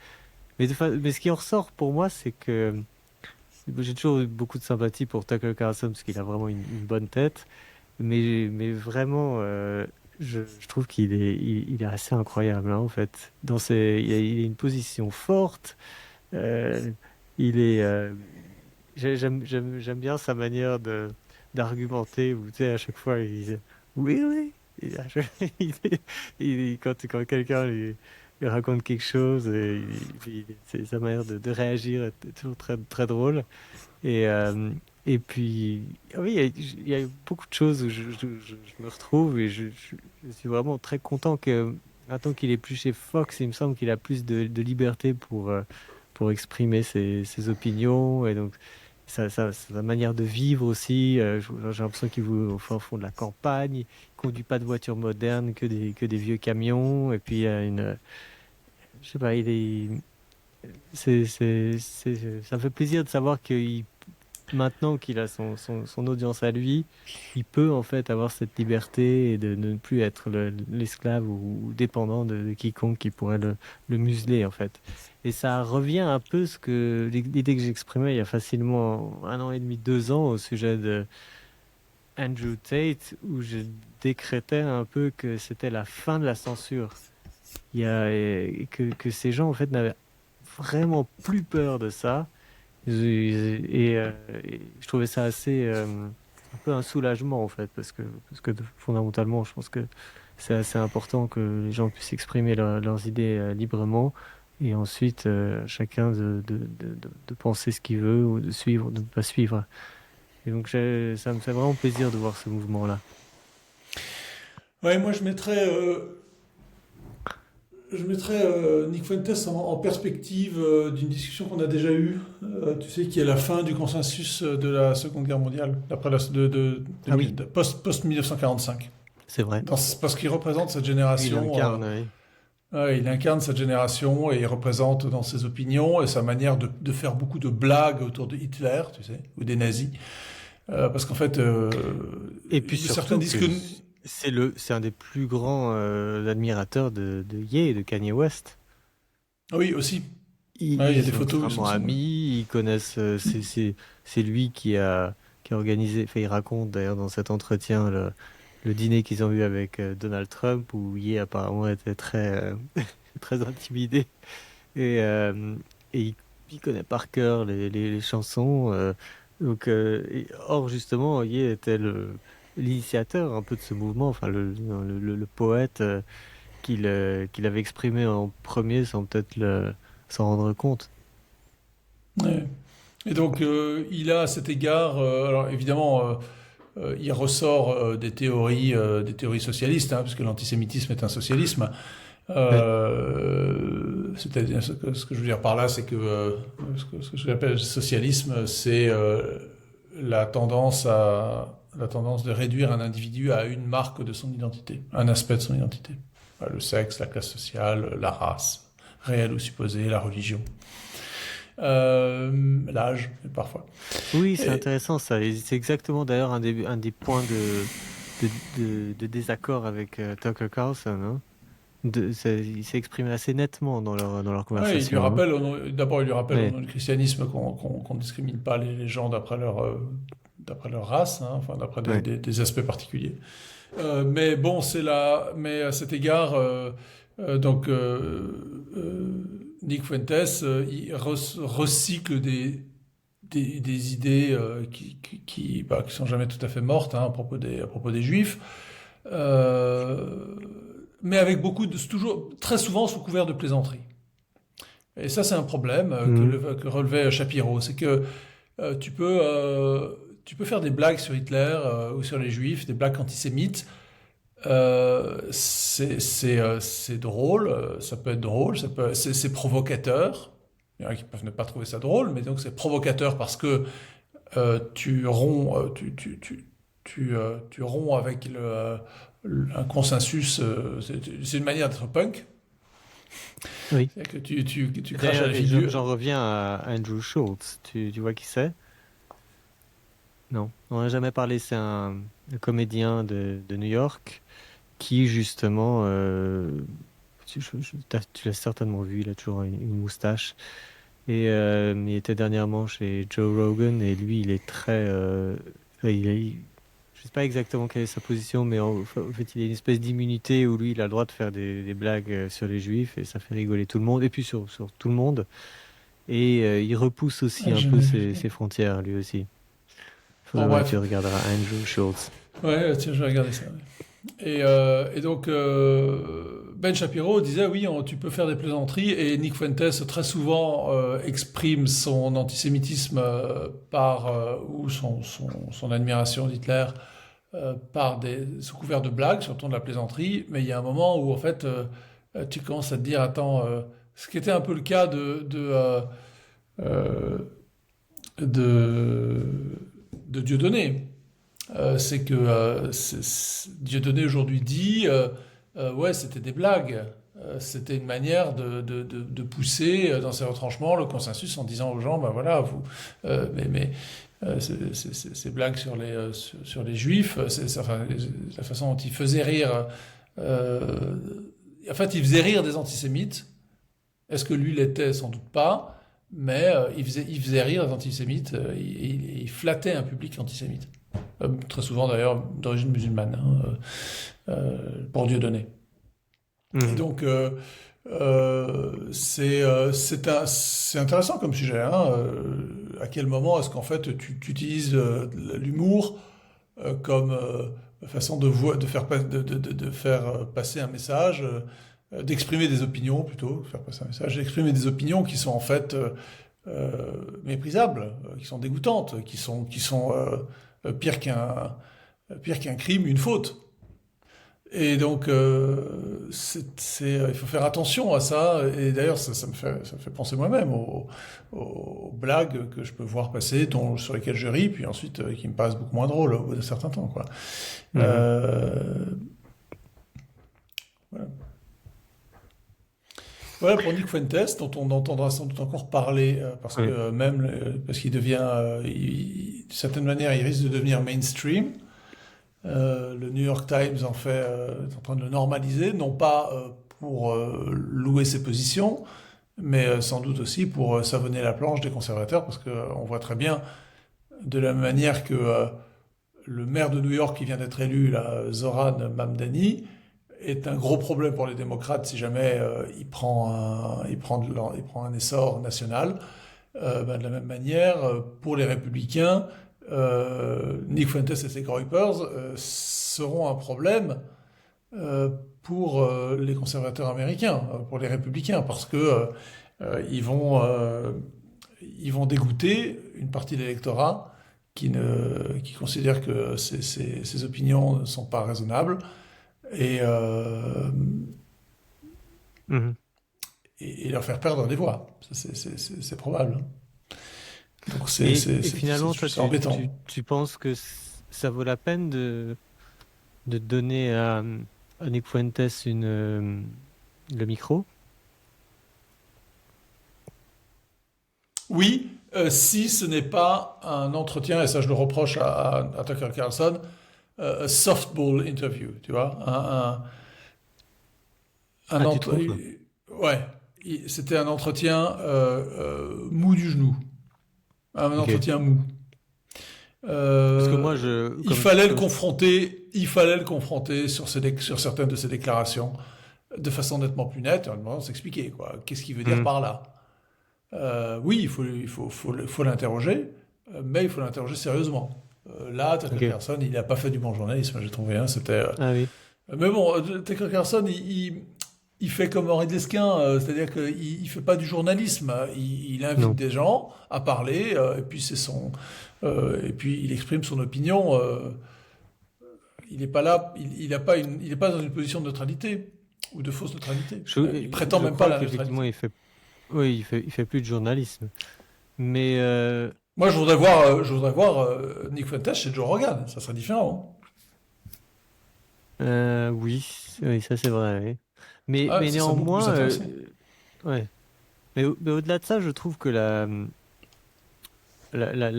Mais ce qui en ressort pour moi, c'est que j'ai toujours eu beaucoup de sympathie pour Tucker Carlson parce qu'il a vraiment une bonne tête. Mais vraiment, je trouve il est assez incroyable, hein, en fait. Il a une position forte. euh, il est, j'aime bien sa manière d'argumenter, où tu sais, à chaque fois, il disait oui, oui. Et à chaque- quand quelqu'un lui raconte quelque chose, c'est sa manière de réagir est toujours très, très drôle. Et, euh, et puis, ah oui, il y a beaucoup de choses où je me retrouve et je suis vraiment très content que maintenant qu'il est plus chez Fox, il me semble qu'il a plus de liberté pour exprimer ses opinions et donc sa manière de vivre aussi. J'ai l'impression qu'il veut au fin fond de la campagne, il conduit pas de voitures modernes, que des vieux camions et puis il a je sais pas, ça me fait plaisir de savoir qu'il maintenant qu'il a son audience à lui, il peut en fait avoir cette liberté et de ne plus être l'esclave ou dépendant de quiconque qui pourrait le museler en fait. Et ça revient un peu ce que l'idée que j'exprimais il y a facilement 1 an et demi, 2 ans au sujet de Andrew Tate, où je décrétais un peu que c'était la fin de la censure. Et que ces gens en fait n'avaient vraiment plus peur de ça et je trouvais ça assez un peu un soulagement en fait parce que fondamentalement je pense que c'est assez important que les gens puissent exprimer leurs idées librement et ensuite chacun de penser ce qu'il veut ou de suivre ou de ne pas suivre. Et donc ça me fait vraiment plaisir de voir ce mouvement-là. Ouais, moi je mettrais Nick Fuentes en perspective d'une discussion qu'on a déjà eue, tu sais, qui est la fin du consensus de la Seconde Guerre mondiale, d'après Ah oui, post 1945. c'est vrai. Parce qu'il représente cette Lui, il génération, incarne, oui. ouais, il incarne cette génération et il représente dans ses opinions et sa manière de faire beaucoup de blagues autour de Hitler, tu sais, ou des nazis. Parce qu'en fait, Et puis certains surtout disent que que... c'est un des plus grands admirateurs de Ye et de Kanye West. Oui, aussi. Ils, Ouais, il y a ils des sont photos où ils sont extrêmement ensemble. amis, ils connaissent. C'est lui qui a organisé. Enfin, il raconte d'ailleurs dans cet entretien le dîner qu'ils ont eu avec Donald Trump où Ye apparemment était très très intimidé et il connaît par cœur les chansons. Donc, or justement, Ye était l'initiateur un peu de ce mouvement, enfin le poète qu'il avait exprimé en premier sans peut-être s'en rendre compte. Ouais. Et donc, il a à cet égard, alors évidemment, il ressort des théories socialistes, hein, parce que l'antisémitisme est un socialisme. Ouais. C'est-à-dire, ce que je veux dire par là, c'est que ce que j'appelle socialisme, c'est la tendance de réduire un individu à une marque de son identité, un aspect de son identité. Le sexe, la classe sociale, la race, réelle ou supposée, la religion, l'âge, parfois. Oui, c'est Et, intéressant ça. Et c'est exactement d'ailleurs un des points de désaccord avec Tucker Carlson. Hein. Il s'est exprimé assez nettement dans leur ouais, il lui conversation. Hein. rappelle, d'abord, il lui rappelle au Ouais, nom du christianisme qu'on ne discrimine pas les gens d'après leur race, hein, enfin d'après ouais. des aspects particuliers. Mais bon, mais à cet égard, donc Nick Fuentes, il recycle des idées qui sont jamais tout à fait mortes, hein, à propos des Juifs, euh, mais avec toujours très souvent sous couvert de plaisanterie. Et ça, c'est un problème Mhm. que relevait Shapiro, c'est que euh, tu peux euh, tu peux faire des blagues sur Hitler ou sur les Juifs, des blagues antisémites. C'est drôle, ça peut être drôle, c'est provocateur. Il y en a qui peuvent ne pas trouver ça drôle, mais donc c'est provocateur parce que tu romps, tu romps avec un consensus. C'est une manière d'être punk. Oui. C'est que tu craches à D'ailleurs, la et j'en figure. j'en reviens à Andrew Schultz. Tu vois qui c'est? Non, on n'a jamais parlé. C'est un comédien de New York qui justement, tu l'as certainement vu, il a toujours une moustache. Et il était dernièrement chez Joe Rogan et lui, il est très, je sais pas exactement quelle est sa position, mais en fait, il a une espèce d'immunité où lui, il a le droit de faire des blagues sur les Juifs et ça fait rigoler tout le monde et puis sur tout le monde. Et il repousse aussi Ah, un j'ai peu jamais vu ses, ça. ses frontières lui aussi. Faudrait Bon, ouais, tu bref. regarderas Andrew Schultz. Ouais, tiens, je vais regarder ça. Ouais. Et donc, Ben Shapiro disait, oui, tu peux faire des plaisanteries, et Nick Fuentes, très souvent, exprime son antisémitisme ou son admiration d'Hitler sous couvert de blagues, sur le ton de la plaisanterie, mais il y a un moment où, en fait, tu commences à te dire, attends, ce qui était un peu le cas euh, de, de Dieudonné. C'est que Dieudonné aujourd'hui dit ouais, c'était des blagues. C'était une manière de pousser dans ses retranchements le consensus en disant aux gens, ben voilà, ces blagues sur les juifs, enfin, la façon dont il faisait rire, euh, en fait, il faisait rire des antisémites. Est-ce que lui l'était? Sans doute pas, mais il faisait rire les antisémites, il flattait un public antisémite. Très souvent d'ailleurs d'origine musulmane, hein, pour Dieudonné. Et Mhm. donc, c'est intéressant comme sujet. Hein, à quel moment est-ce qu'en fait tu utilises l'humour comme façon de faire passer un message, d'exprimer des opinions plutôt, faire passer un message, d'exprimer des opinions qui sont en fait méprisables, qui sont dégoûtantes, qui sont pire qu'un crime, une faute. Et donc, il faut faire attention à ça. Et d'ailleurs, ça me fait penser moi-même aux blagues que je peux voir passer, sur lesquelles je ris, puis ensuite qui me paraissent beaucoup moins drôles au bout d'un certain temps, quoi. Mhm. Euh, voilà. Voilà pour Nick Fuentes, dont on entendra sans doute encore parler, parce que Oui. parce qu'il devient, d'une certaine manière, il risque de devenir mainstream. Le New York Times est en train de le normaliser, non pas pour louer ses positions, mais sans doute aussi pour savonner la planche des conservateurs, parce qu'on voit très bien, de la même manière que le maire de New York qui vient d'être élu, là, Zoran Mamdani, est un gros problème pour les démocrates si jamais il prend un essor national. Ben, de la même manière, pour les républicains, Nick Fuentes et ses Groypers seront un problème pour les conservateurs américains, pour les républicains, parce que ils vont dégoûter une partie de l'électorat qui considère que ces opinions ne sont pas raisonnables et, euh, Mhm. et leur faire perdre des voix. C'est probable. Donc Et finalement, toi, c'est embêtant. tu penses que ça vaut la peine de donner à Nick Fuentes le micro? Oui, si ce n'est pas un entretien, et ça je le reproche à Tucker Carlson, softball interview, tu vois, un Ah, tu ent- trouves? ouais, c'était un entretien mou du genou, un Ok. entretien mou. Parce que moi, Il fallait le confronter sur certaines de ses déclarations de façon nettement plus nette, en lui demandant de s'expliquer, quoi. Qu'est-ce qu'il veut dire Mhm. par là? Oui, faut l'interroger, mais il faut l'interroger sérieusement. Là, Tucker Ok. Carlson, il n'a pas fait du bon journalisme, j'ai trouvé. Hein, Ah oui. Mais bon, Tucker Carlson, il fait comme Henri Desquin, c'est-à-dire qu'il ne fait pas du journalisme. Il invite Non. des gens à parler, et puis et puis il exprime son opinion. Il n'est pas là, il n'est pas dans une position de neutralité ou de fausse neutralité. Il prétend Je même pas crois la qu'effectivement, neutralité. oui, il fait plus de journalisme. Mais Moi, je voudrais voir Nick Fuentes chez Joe Rogan. Ça serait différent. oui, oui, ça c'est vrai. Oui. Hein. Ouais, Mais ça serait beaucoup plus néanmoins, intéressant. ouais. Mais au-delà de ça, je trouve que la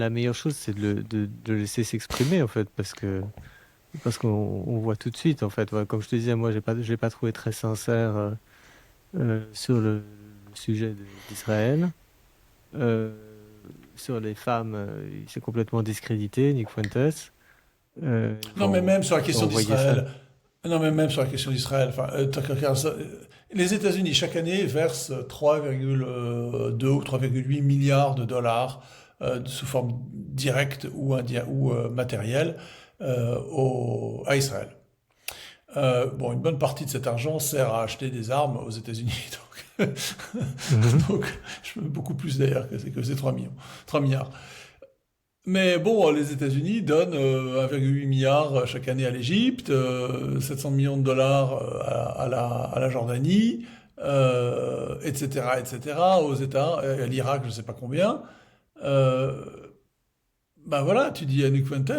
meilleure chose, c'est de le laisser s'exprimer, en fait, parce qu'on on voit tout de suite, en fait. Ouais, comme je te disais, moi, je l'ai pas trouvé très sincère sur le sujet d'Israël. Euh, sur les femmes, il s'est complètement discrédité, Nick Fuentes. Non, mais même sur la Il va question envoyer ça. d'Israël. Non, mais même sur la question d'Israël. Enfin, Tucker Carlson, les États-Unis, chaque année, versent 3,2 ou 3,8 milliards de dollars sous forme directe ou matérielle à Israël. Bon, une bonne partie de cet argent sert à acheter des armes aux États-Unis. Donc, Mhm. donc beaucoup plus d'ailleurs que ces 3 millions, 3 milliards. Mais bon, les États-Unis donnent 1,8 milliard chaque année à l'Égypte, 700 millions de dollars à la Jordanie, etc., etc., aux États, à l'Irak, je ne sais pas combien. Euh, Ben voilà, tu dis à Nick Fuentes,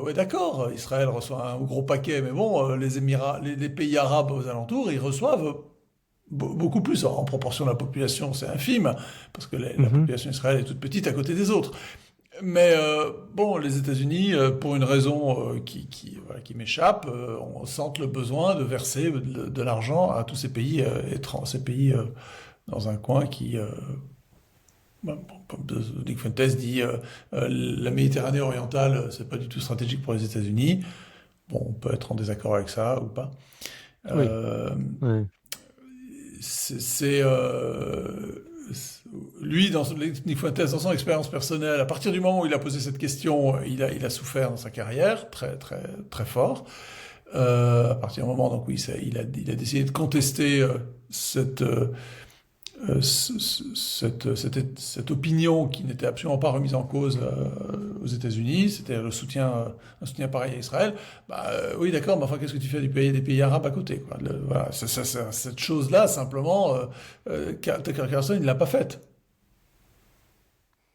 ouais d'accord, Israël reçoit un gros paquet, mais bon, les Émirats, les pays arabes aux alentours, ils reçoivent beaucoup plus en proportion de la population, c'est infime, parce que la Mhm. population israélienne est toute petite à côté des autres. Mais bon, les États-Unis, pour une raison voilà, qui m'échappe, sentent le besoin de verser de l'argent à tous ces pays ces pays dans un coin Nick Fuentes dit la Méditerranée orientale, c'est pas du tout stratégique pour les États-Unis. Bon, on peut être en désaccord avec ça ou pas. Oui. Euh, Ouais. c'est lui, Nick Fuentes, dans son expérience personnelle, à partir du moment où il a posé cette question, il a souffert dans sa carrière, très, très, très fort. À partir du moment donc, où il a décidé de contester cette, cette opinion qui n'était absolument pas remise en cause aux États-Unis, c'était un soutien pareil à Israël. Bah, oui, d'accord, mais enfin, qu'est-ce que tu fais des pays arabes à côté, quoi. Voilà, cette chose-là, simplement, Tucker Carlson, il ne l'a pas faite.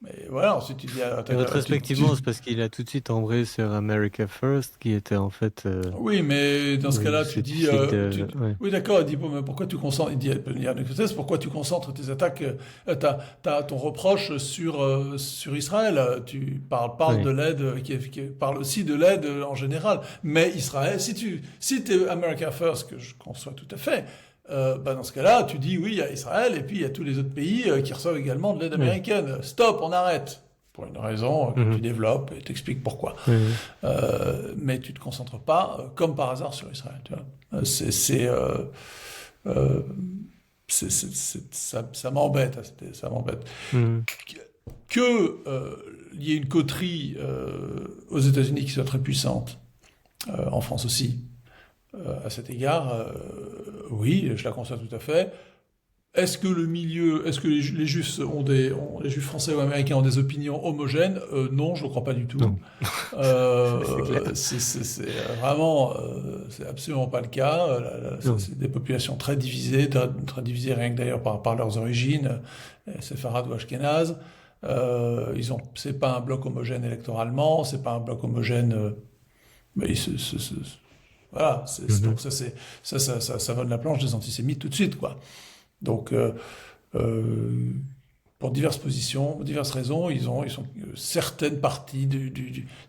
Mais voilà, ensuite tu dis, Et rétrospectivement, c'est parce qu'il a tout de suite embrayé sur America First, qui était en fait oui, mais dans ce cas-là, tu c'est du dis, style de. Ouais. oui, d'accord, il dit, bon, mais pourquoi tu concentres, il y a une hypothèse, pourquoi tu concentres tes attaques, ton reproche sur Israël, tu parles de Ouais. l'aide, parle aussi de l'aide en général, mais Israël, si t'es America First, que je conçois tout à fait, bah dans ce cas-là, tu dis, oui, il y a Israël, et puis il y a tous les autres pays qui reçoivent également de l'aide Ouais. américaine. Stop, on arrête. Pour une raison que tu Mhm. développes et t'expliques pourquoi. Ouais. Mais tu te concentres pas, comme par hasard, sur Israël. Tu vois. Euh, ça m'embête, ça m'embête. Mhm. Que il y ait une coterie aux États-Unis qui soit très puissante, en France aussi, à cet égard, oui, je la conçois tout à fait. Est-ce que les Juifs les Juifs français ou américains ont des opinions homogènes? Non, je ne crois pas du tout. Non, c'est clair. C'est vraiment, c'est absolument pas le cas. Non. C'est des populations très divisées, très divisées rien que d'ailleurs par leurs origines, séfarades ou ashkénazes. C'est pas un bloc homogène électoralement, c'est pas un bloc homogène. Mais voilà, Mhm. donc ça va de la planche des antisémites tout de suite, quoi. Donc, euh, pour diverses positions, pour diverses raisons, ils sont certaines parties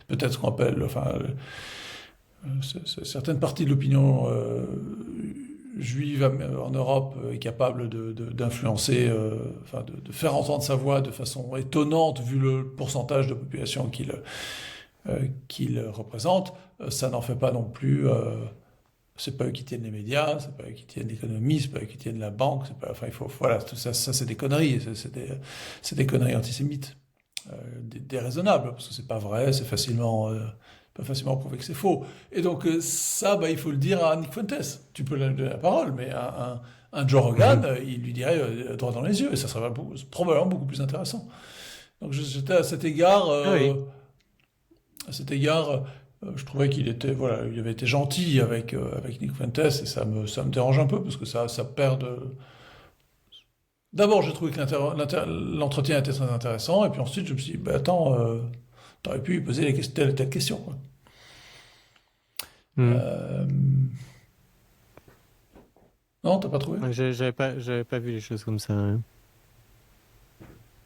peut-être ce qu'on appelle, enfin, certaines parties de l'opinion juive en Europe est capable d'influencer, enfin, de faire entendre sa voix de façon étonnante vu le pourcentage de population qu'il représente. Ça n'en fait pas non plus. C'est pas eux qui tiennent les médias, c'est pas eux qui tiennent l'économie, c'est pas eux qui tiennent la banque, c'est pas, enfin, voilà, tout ça, c'est des conneries, c'est des conneries antisémites, déraisonnables, parce que c'est pas vrai, c'est pas facilement prouvé que c'est faux. Et donc, ça, bah, il faut le dire à Nick Fuentes. Tu peux lui donner la parole, mais un Joe Rogan, Mhm. il lui dirait droit dans les yeux, et ça serait probablement beaucoup plus intéressant. Donc, j'étais Ah oui. à cet égard, je trouvais qu'il était, voilà, il avait été gentil avec Nick Fuentes et ça me dérange un peu parce que ça perd de. D'abord, j'ai trouvé que l'entretien était très intéressant et puis ensuite, je me suis dit, bah attends, t'aurais pu lui poser telle et telle question, quoi. Mhm. Euh, Non, t'as pas trouvé? Ouais, j'avais pas vu les choses comme ça, hein.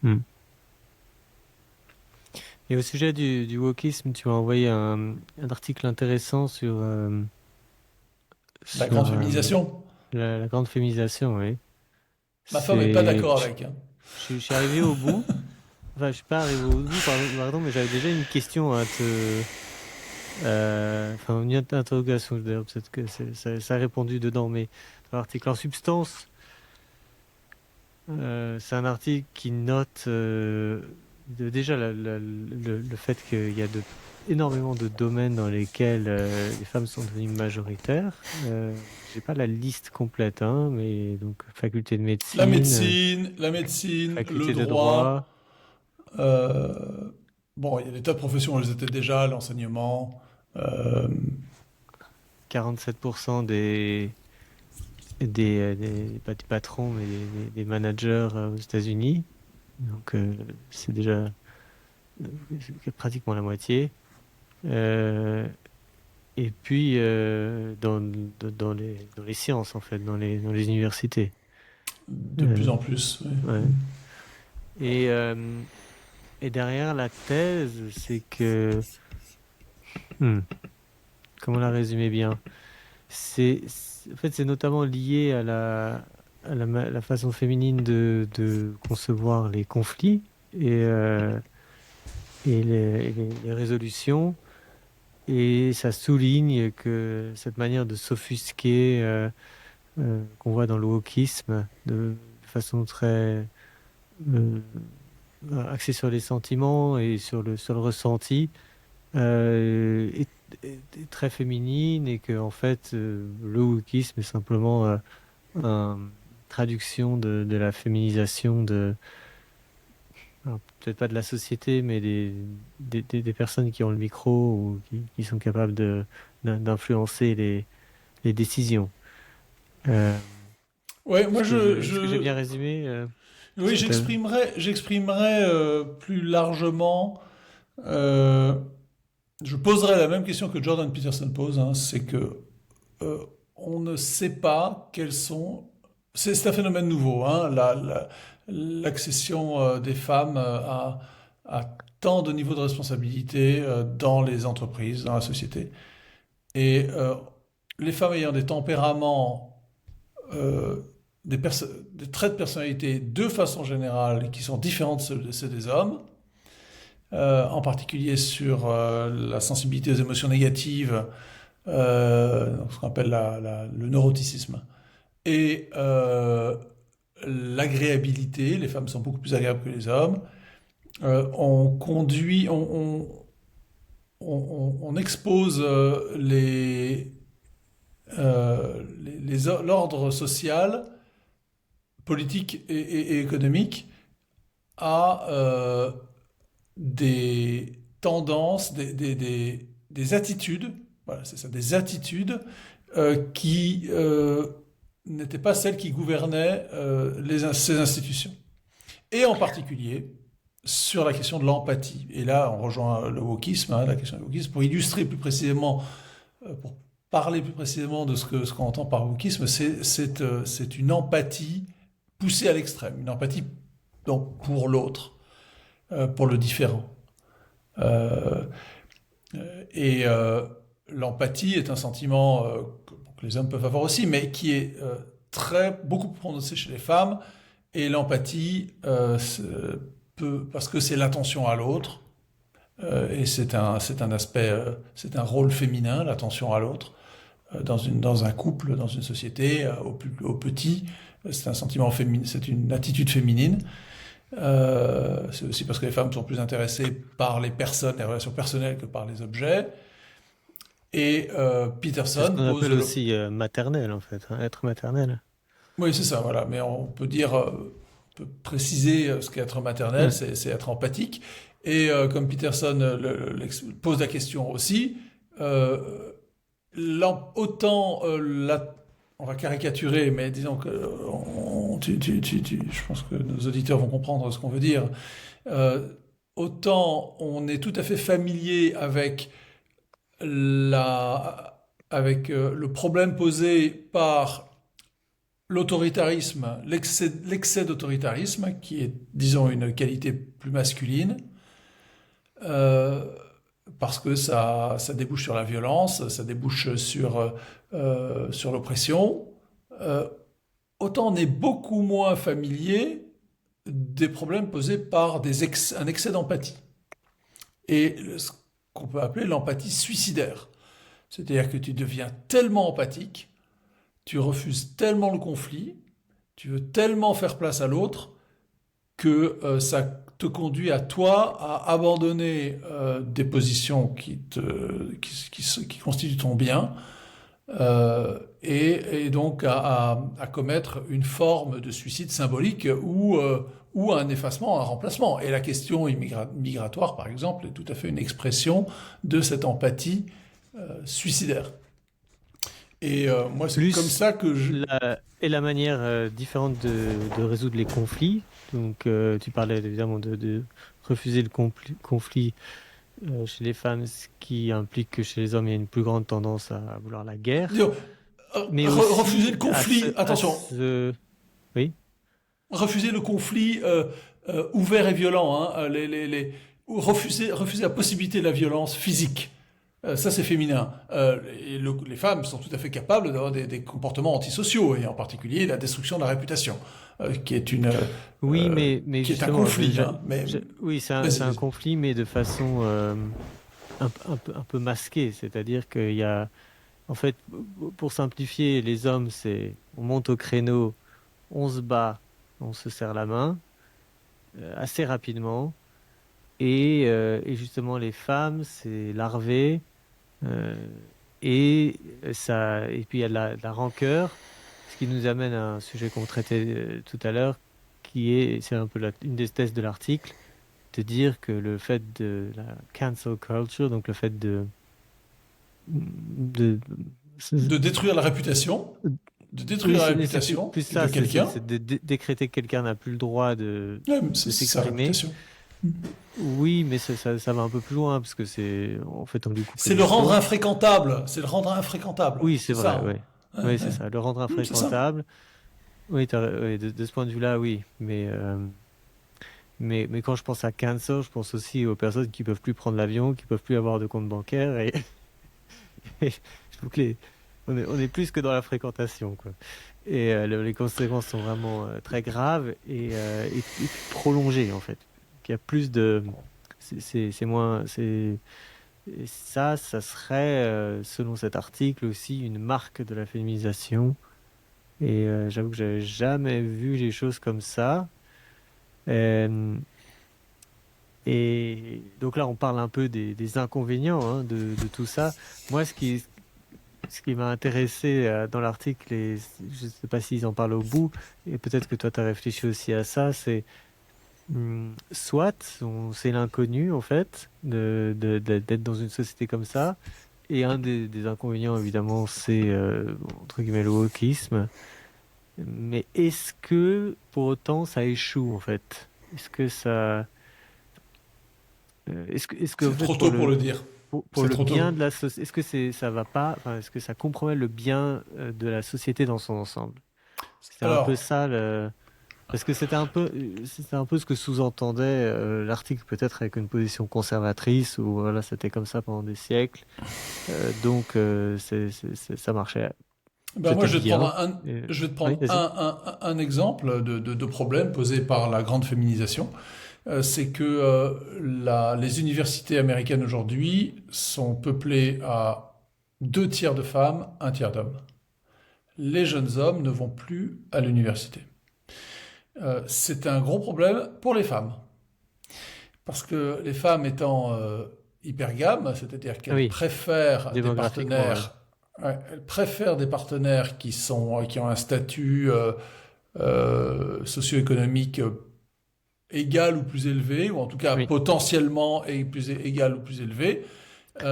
Mhm. Et au sujet du wokisme, tu m'as envoyé un article intéressant La sur grande féminisation. la grande féminisation, oui. Ma femme est pas C'est, d'accord avec, hein. je suis arrivé au bout. Enfin, je suis pas arrivé au bout, pardon, mais j'avais déjà une question à te, enfin, une interrogation, d'ailleurs, peut-être que ça a répondu dedans, mais dans l'article en substance, c'est un article qui note déjà le fait qu'il y a énormément de domaines dans lesquels les femmes sont devenues majoritaires. J'ai pas la liste complète, hein, mais donc faculté de médecine, La médecine, le faculté de droit. droit, euh, bon, il y a des tas de professions où elles étaient déjà, l'enseignement. euh, 47% pas des patrons, mais des managers aux États-Unis. Donc c'est déjà c'est pratiquement la moitié. Euh, et puis dans les sciences en fait, dans les universités. de plus Euh, en plus. Ouais. ouais. Et, euh, et derrière la thèse, c'est que hmm, comment la résumer bien? En fait, c'est notamment lié à la façon féminine de concevoir les conflits et les résolutions. Et ça souligne que cette manière de s'offusquer qu'on voit dans le wokisme de façon très euh, axée sur les sentiments et sur le ressenti est très féminine et que en fait le wokisme est simplement une traduction de la féminisation alors, peut-être pas de la société, mais des personnes qui ont le micro ou qui sont capables d'influencer les décisions. Euh, Ouais, moi est-ce que j'ai bien résumé oui, ce que t'as... j'exprimerais plus largement. euh, je poserais la même question que Jordan Peterson pose, hein, c'est que euh, on ne sait pas quels sont. C'est un phénomène nouveau, hein, l'accession des femmes à tant de niveaux de responsabilité dans les entreprises, dans la société. Et les femmes ayant des tempéraments, euh, des traits de personnalité de façon générale qui sont différents de ceux des hommes, en particulier sur la sensibilité aux émotions négatives, ce qu'on appelle le neuroticisme, et l'agréabilité, les femmes sont beaucoup plus agréables que les hommes, on conduit, on expose l'ordre social, politique et économique à des tendances, des attitudes, voilà, c'est ça, des attitudes qui n'étaient pas celles qui gouvernaient ces institutions. Et en particulier sur la question de l'empathie. Et là, on rejoint le wokisme, hein, la question du wokisme, pour illustrer plus précisément, pour parler plus précisément de ce qu'on entend par wokisme, c'est une empathie poussée à l'extrême, une empathie donc pour l'autre, pour le différent. Euh, et l'empathie est un sentiment que les hommes peuvent avoir aussi, mais qui est beaucoup plus prononcé chez les femmes. Et l'empathie parce que c'est l'attention à l'autre, et c'est un aspect, c'est un rôle féminin, l'attention à l'autre, dans un couple, dans une société, au petit, c'est un sentiment féminin, c'est une attitude féminine. C'est aussi parce que les femmes sont plus intéressées par les personnes, les relations personnelles que par les objets. Et C'est ce Peterson qu'on pose appelle le... aussi maternel, en fait, hein, être maternel. Oui, c'est ça, voilà. Mais on peut dire, on peut préciser ce qu'est être maternel, Ouais. c'est être empathique. Et comme Peterson pose la question aussi, euh, autant on va caricaturer, mais disons que je pense que nos auditeurs vont comprendre ce qu'on veut dire. Euh, autant on est tout à fait familier avec le problème posé par l'autoritarisme, l'excès d'autoritarisme, qui est, disons, une qualité plus masculine, euh, parce que ça débouche sur la violence, ça débouche sur l'oppression. Euh, autant on est beaucoup moins familier des problèmes posés par un excès d'empathie. Et ce qu'on peut appeler l'empathie suicidaire. C'est-à-dire que tu deviens tellement empathique, tu refuses tellement le conflit, tu veux tellement faire place à l'autre que ça te conduit à toi à abandonner des positions qui constituent ton bien et donc à commettre une forme de suicide symbolique ou un effacement, un remplacement. Et la question migratoire, par exemple, est tout à fait une expression de cette empathie suicidaire. Et moi, c'est comme Plus ça que je... la manière différente de résoudre les conflits. Donc, tu parlais évidemment de refuser le conflit chez les femmes, ce qui implique que chez les hommes, il y a une plus grande tendance à vouloir la guerre, mais Refuser aussi le conflit, attention, Oui, refuser le conflit ouvert et violent, hein, ou refuser la possibilité de la violence physique. Ça, c'est féminin. Les femmes sont tout à fait capables d'avoir des comportements antisociaux, et en particulier la destruction de la réputation, qui est oui, mais qui est un justement, conflit. Hein, mais oui, c'est vas-y, un vas-y. conflit, mais de façon un peu masquée. C'est-à-dire qu'il y a, en fait, pour simplifier, les hommes, c'est on monte au créneau, on se bat, on se serre la main assez rapidement. Et justement, les femmes, c'est larvé. euh, et puis il y a la rancœur, ce qui nous amène à un sujet qu'on traitait tout à l'heure, c'est un peu une des thèses de l'article, de dire que le fait de la cancel culture, donc le fait de De détruire la réputation, de oui, détruire la c'est réputation plus de ça, quelqu'un, c'est de décréter que quelqu'un n'a plus le droit de c'est sa s'exprimer. réputation. Oui, mais ça va un peu plus loin, parce que en fait, on lui coupe C'est les le rendre cheveux. infréquentable. C'est le rendre infréquentable. Oui, c'est C'est ça. vrai, Hein. oui. Oui, c'est ça, le rendre C'est ça. infréquentable. Oui, oui, de ce point de vue-là, oui. Mais quand je pense à cancer, je pense aussi aux personnes qui peuvent plus prendre l'avion, qui peuvent plus avoir de compte bancaire. Et je trouve que on est plus que dans la fréquentation, quoi. Et les conséquences sont vraiment très graves et prolongées, en fait. Il y a plus de... C'est moins... Et ça serait, selon cet article aussi, une marque de la féminisation. Et j'avoue que j'avais jamais vu les choses comme ça. Euh, et donc là, on parle un peu des inconvénients hein, de tout ça. Moi, ce qui m'a intéressé dans l'article, et je ne sais pas s'ils en parlent au bout, et peut-être que toi, tu as réfléchi aussi à ça, c'est soit c'est l'inconnu, en fait, d'être dans une société comme ça. Et un des inconvénients, évidemment, c'est, entre guillemets, le wokisme. Mais est-ce que, pour autant, ça échoue, en fait? Est-ce que en C'est fait, trop tôt pour le dire. pour C'est le trop bien tôt. de la société, ça va pas, enfin, est-ce que ça compromet le bien de la société dans son ensemble? C'est un peu Alors, ça parce que c'était un peu ce que sous-entendait l'article, peut-être avec une position conservatrice, où voilà, c'était comme ça pendant des siècles. Donc, ça marchait ben moi, peut-être bien. je vais te Oui, prendre vas-y. un exemple de problème posé par la grande féminisation. C'est que les universités américaines aujourd'hui sont peuplées à deux tiers de femmes, un tiers d'hommes. Les jeunes hommes ne vont plus à l'université. C'est un gros problème pour les femmes. Parce que les femmes étant hypergames, c'est-à-dire Ah qu'elles oui, préfèrent des démographiquement, oui. partenaires, ouais, elles préfèrent des partenaires qui ont un statut socio-économique égal ou plus élevé, ou en tout cas Oui, potentiellement égal ou plus élevé. Si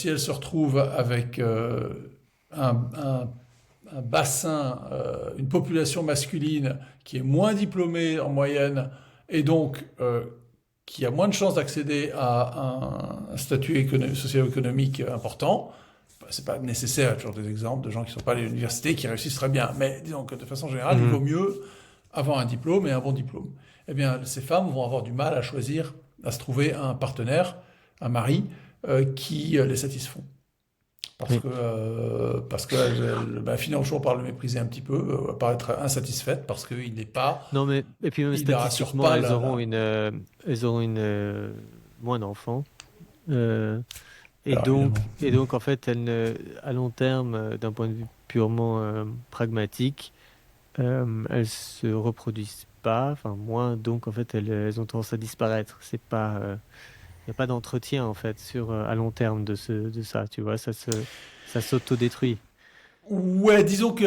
elles se retrouvent avec un, un- un bassin, une population masculine qui est moins diplômée en moyenne et donc qui a moins de chances d'accéder à un statut socio-économique important, c'est pas nécessaire, il y a toujours des exemples de gens qui ne sont pas à l'université qui réussissent très bien, mais disons que de façon générale, il vaut Mhm. mieux avoir un diplôme et un bon diplôme. Eh bien, ces femmes vont avoir du mal à choisir, à se trouver un partenaire, un mari, qui les satisfont. Oui. Parce que ben, finiront toujours par le mépriser un petit peu, par être insatisfaite, parce qu'il n'est pas, Non, mais et puis même il ne rassure statistiquement, pas elles auront moins d'enfants. Euh, et Alors évidemment. donc en fait, à long terme, d'un point de vue purement pragmatique, elles se reproduisent pas, enfin moins, donc en fait elles ont tendance à disparaître. C'est pas, il n'y a pas d'entretien en fait sur à long terme de ça, tu vois, ça s'autodétruit. Ouais, disons que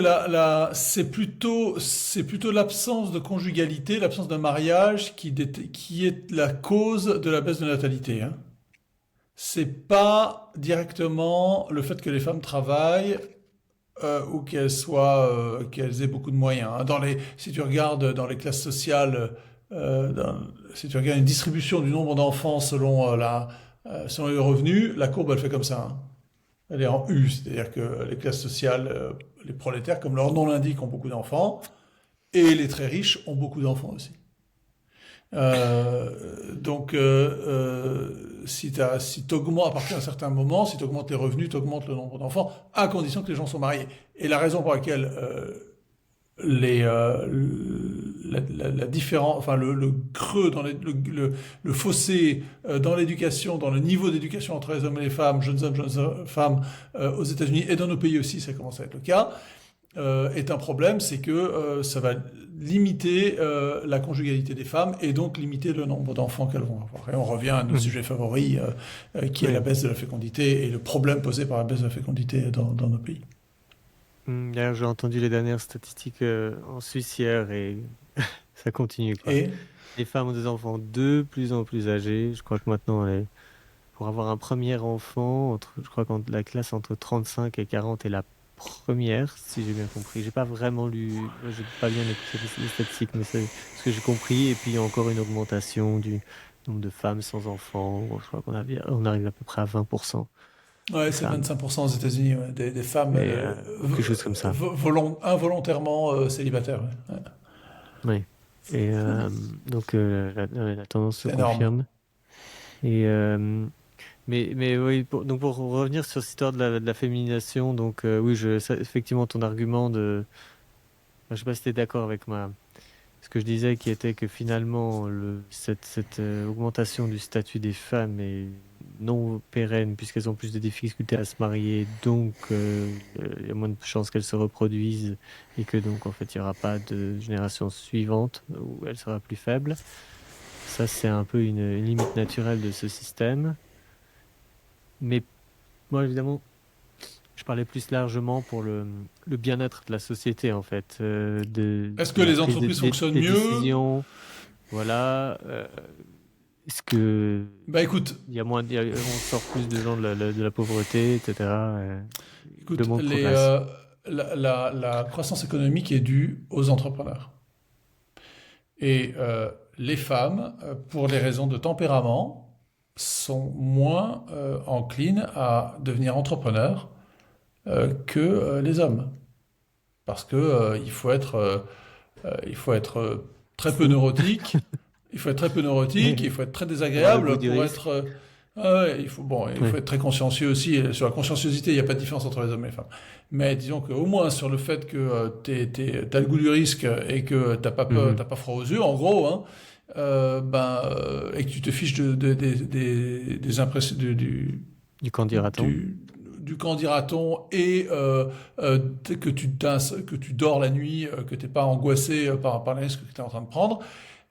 c'est plutôt l'absence de conjugalité, l'absence d'un mariage qui est la cause de la baisse de natalité, hein. C'est pas directement le fait que les femmes travaillent ou qu'elles aient beaucoup de moyens, hein. Si tu regardes dans les classes sociales, si tu regardes une distribution du nombre d'enfants selon les revenus, la courbe elle fait comme ça, hein. Elle est en U, c'est-à-dire que les classes sociales, les prolétaires, comme leur nom l'indique, ont beaucoup d'enfants, et les très riches ont beaucoup d'enfants aussi. Si tu augmentes à partir d'un certain moment, si tu augmentes les revenus, tu augmentes le nombre d'enfants, à condition que les gens soient mariés. Et la raison pour laquelle les, la différence, enfin le creux dans le fossé dans l'éducation, dans le niveau d'éducation entre les hommes et les femmes, jeunes femmes, aux États-Unis et dans nos pays aussi, ça commence à être le cas, est un problème, c'est que ça va limiter la conjugalité des femmes et donc limiter le nombre d'enfants qu'elles vont avoir. Et on revient à nos Mhm. sujets favoris, qui est la Oui. baisse de la fécondité et le problème posé par la baisse de la fécondité dans nos pays. D'ailleurs, j'ai entendu les dernières statistiques en Suisse hier et ça continue, quoi. Et Les femmes ont des enfants de plus en plus âgés. Je crois que maintenant, pour avoir un premier enfant, je crois que la classe entre 35 et 40 est la première, si j'ai bien compris. J'ai pas vraiment lu, j'ai pas bien écouté les statistiques, mais c'est ce que j'ai compris. Et puis, il y a encore une augmentation du nombre de femmes sans enfants. Je crois on arrive à peu près à 20% ouais, de c'est femmes. 25% aux États-unis, ouais, des femmes Et quelque chose comme ça. involontairement célibataires. Ouais. Ouais. Oui. Et donc, la tendance se C'est énorme. confirme. Et, mais oui, donc pour revenir sur cette histoire de la féminisation, donc oui, effectivement, ton argument enfin, je sais pas si tu es d'accord avec ce que je disais, qui était que finalement, cette augmentation du statut des femmes est non pérenne, puisqu'elles ont plus de difficultés à se marier, donc il y a moins de chances qu'elles se reproduisent, et que donc, en fait, il n'y aura pas de génération suivante où elle sera plus faible. Ça, c'est un peu une limite naturelle de ce système. Mais moi, évidemment, je parlais plus largement pour le bien-être de la société, en fait, Est-ce que de la les prise entreprises fonctionnent des mieux? décisions. Voilà. Est-ce que Bah écoute, on sort plus de gens de la pauvreté, etc. Le écoute, monde progresse. la croissance économique est due aux entrepreneurs. Et les femmes, pour des raisons de tempérament, sont moins enclines à devenir entrepreneurs que les hommes. Parce que il faut être très peu Fou. neurotique, il faut être très peu neurotique, il faut être très Voir le bout désagréable du pour risque. être. Ah ouais, il faut Oui. être très consciencieux aussi. Et sur la conscienciosité, il n'y a pas de différence entre les hommes et les femmes. Mais disons qu'au moins sur le fait que t'as le goût du risque et que t'as pas peur, Mhm. t'as pas froid aux yeux, en gros, hein, et que tu te fiches des impressions Du qu'en dira-t-on? du, du qu'en dira-t-on et que tu dors la nuit, que t'es pas angoissé par les risques que tu es en train de prendre,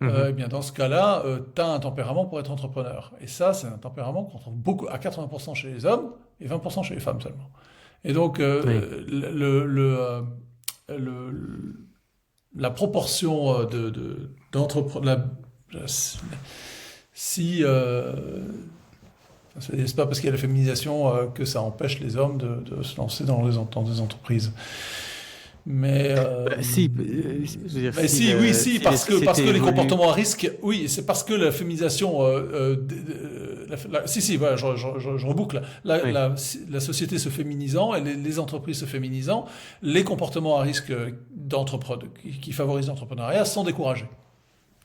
Mhm. eh bien dans ce cas-là, tu as un tempérament pour être entrepreneur. Et ça, c'est un tempérament qu'on trouve beaucoup à 80% chez les hommes et 20% chez les femmes seulement. Et donc, Oui. le- la proportion d'entrepreneurs, si c'est pas parce qu'il y a la féminisation que ça empêche les hommes de se lancer dans des entreprises. Mais, Si, je veux dire, mais si, oui, si, si les parce sociétés que les évoluent. comportements à risque, oui, c'est parce que la féminisation, si, si, voilà, je reboucle. Oui, La société se féminisant et les entreprises se féminisant, les comportements à risque qui favorisent l'entrepreneuriat sont découragés.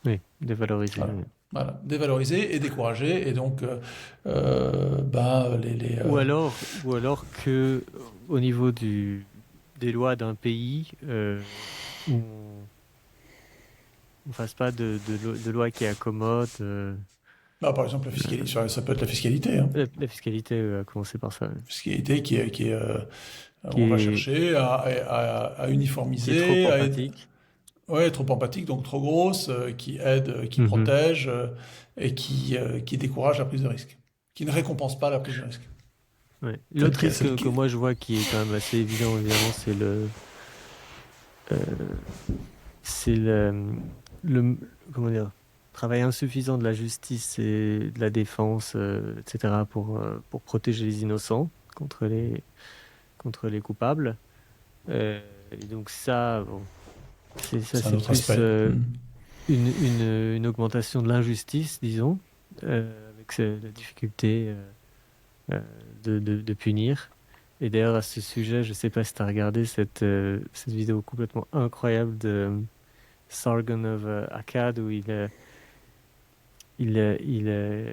oui, dévalorisé. Voilà. Oui. Voilà, dévalorisés et découragés, et donc, ben, Ou alors que au niveau des lois d'un pays, on ne fasse pas de loi qui accommode bah, par exemple, la fiscalité, ça peut être la fiscalité, hein. la fiscalité, à commencer par ça, Fiscalité qui on va est, chercher à qui est trop uniformiser, emphatique. ouais, trop empathique, donc trop grosse, qui aide, qui Mhm. protège, et qui décourage la prise de risque, qui ne récompense pas la prise de risque. Ouais. L'autre C'est risque que moi je vois qui est quand même assez évident, évidemment, euh, c'est le, comment dire, travail insuffisant de la justice et de la défense, etc., pour protéger les innocents contre les coupables. Et donc ça, bon, c'est un c'est autre plus aspect. une augmentation de l'injustice, disons, avec la difficulté euh, de punir. Et d'ailleurs, à ce sujet, je sais pas si tu as regardé cette vidéo complètement incroyable de Sargon of Akkad où il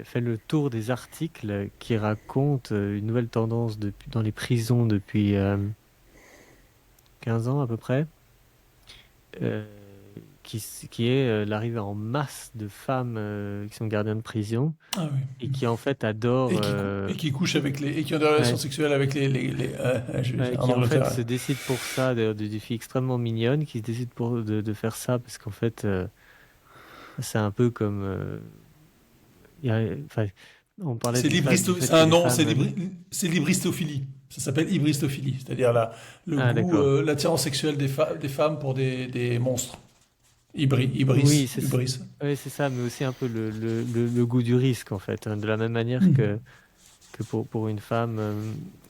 fait le tour des articles qui racontent une nouvelle tendance dans les prisons depuis 15 ans à peu près, euh, qui est l'arrivée en masse de femmes qui sont gardiens de prison Ah oui. et qui en fait adorent, Et qui couchent avec et qui ont des relations ouais, sexuelles avec en qui en fait Angleterre. se décident pour ça, d'ailleurs des filles extrêmement mignonnes qui se décident de faire ça parce qu'en fait c'est un peu comme enfin, on parlait du fait C'est que un les nom, femmes c'est l'hybristophilie. Ça s'appelle hybristophilie, c'est-à-dire le ah goût, d'accord. l'attirance sexuelle des femmes pour des monstres. Oui, Hybris. ouais, c'est ça, mais aussi un peu le goût du risque, en fait, hein, de la même manière Mhm. que pour une femme,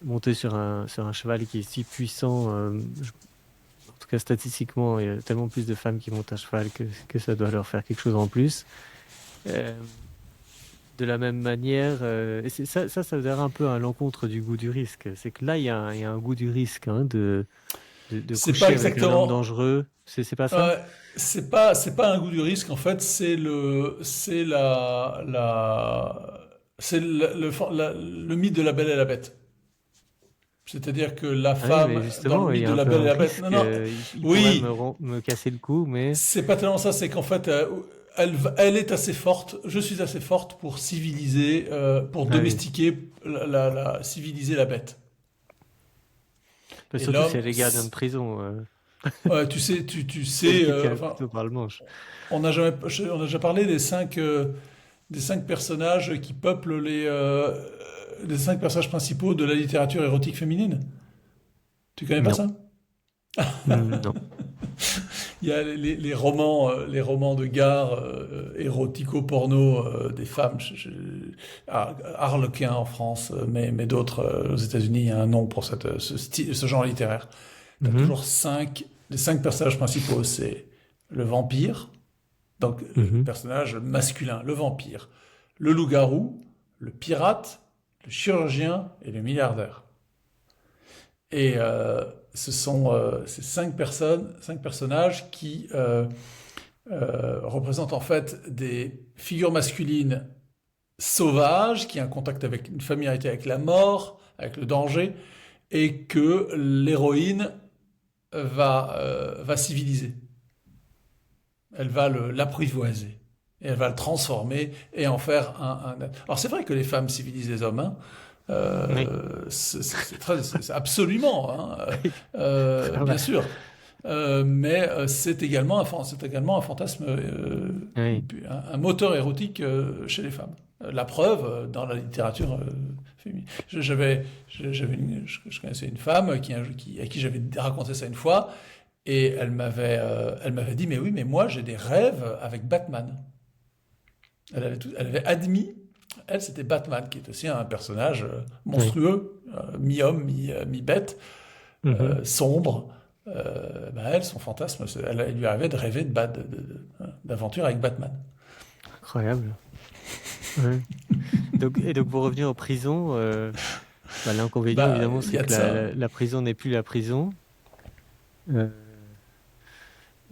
monter sur un cheval qui est si puissant, en tout cas statistiquement, il y a tellement plus de femmes qui montent à cheval que ça doit leur faire quelque chose en plus. Euh, de la même manière, et ça veut dire un peu à l'encontre du goût du risque. C'est que là, il y a un goût du risque, hein, de C'est pas coucher avec un homme exactement. dangereux. C'est pas ça? C'est pas un goût du risque en fait. C'est le mythe de la Belle et la Bête. C'est-à-dire que la Ah oui, mais femme dans le justement, il y mythe a de un la peu Belle et un la Bête. Non, risque. non. Il pourrait Oui, me casser le cou, mais c'est pas tellement ça. C'est qu'en fait, elle est assez forte. Je suis assez forte pour civiliser, pour ah oui. domestiquer civiliser la bête. Bah, Et surtout si l'homme, elle est gardien de prison, tu elle sais, qui tient le enfin, couteau par le manche. on a déjà parlé des cinq personnages qui peuplent les cinq personnages principaux de la littérature érotique féminine. Tu connais pas Non. ça? Non. Il y a les romans de gare érotico-porno des femmes. Harlequin en France, mais d'autres aux États-Unis, il y a un nom pour ce genre littéraire. Tu as Mhm. toujours les cinq personnages principaux, c'est le vampire, donc le Mhm. personnage masculin, le vampire, le loup-garou, le pirate, le chirurgien et le milliardaire. Et ce sont ces cinq personnages qui représentent en fait des figures masculines sauvages, qui ont un contact avec une familiarité avec la mort, avec le danger, et que l'héroïne va civiliser. Elle va l'apprivoiser. Et elle va le transformer et en faire Alors c'est vrai que les femmes civilisent les hommes, hein. Oui. C'est absolument, hein, bien Clairement. sûr. Mais c'est également un fantasme, Oui. un moteur érotique chez les femmes. La preuve dans la littérature féminine. Je connaissais une femme à qui j'avais raconté ça une fois, et elle m'avait dit, mais oui, mais moi j'ai des rêves avec Batman. Elle avait admis, elle c'était Batman, qui est aussi un personnage Oui. monstrueux, mi-homme, mi-bête, Mhm. sombre. Elle, son fantasme, elle lui arrivait de rêver d'aventure avec Batman. Incroyable. Ouais. Donc pour revenir aux prisons, bah, l'inconvénient évidemment Il c'est y a de que ça. la prison n'est plus la prison. Euh,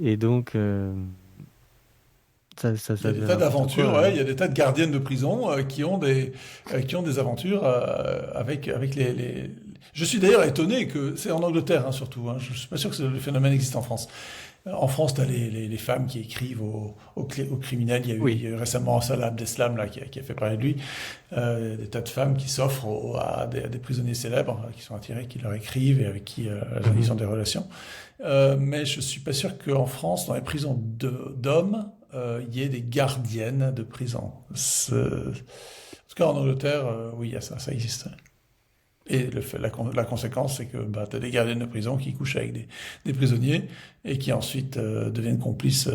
et donc Il y ça a des devient tas n'importe quoi. d'aventures, ouais, il y a des tas de gardiennes de prison qui ont des aventures avec Je suis d'ailleurs étonné que c'est en Angleterre, hein, surtout, hein, je suis pas sûr que le phénomène existe en France. En France, tu as les femmes qui écrivent aux criminels. Il Oui. y a eu récemment Salah Abdeslam là, qui a fait parler de lui. Des tas de femmes qui s'offrent à des prisonniers célèbres qui sont attirés, qui leur écrivent et avec qui ils ont des relations. Mais je suis pas sûr qu'en France, dans les prisons d'hommes, il y ait des gardiennes de prison. En tout cas, en Angleterre, oui, il y a ça existe. Et la conséquence, c'est que tu as des gardiennes de prison qui couchent avec des prisonniers et qui ensuite deviennent complices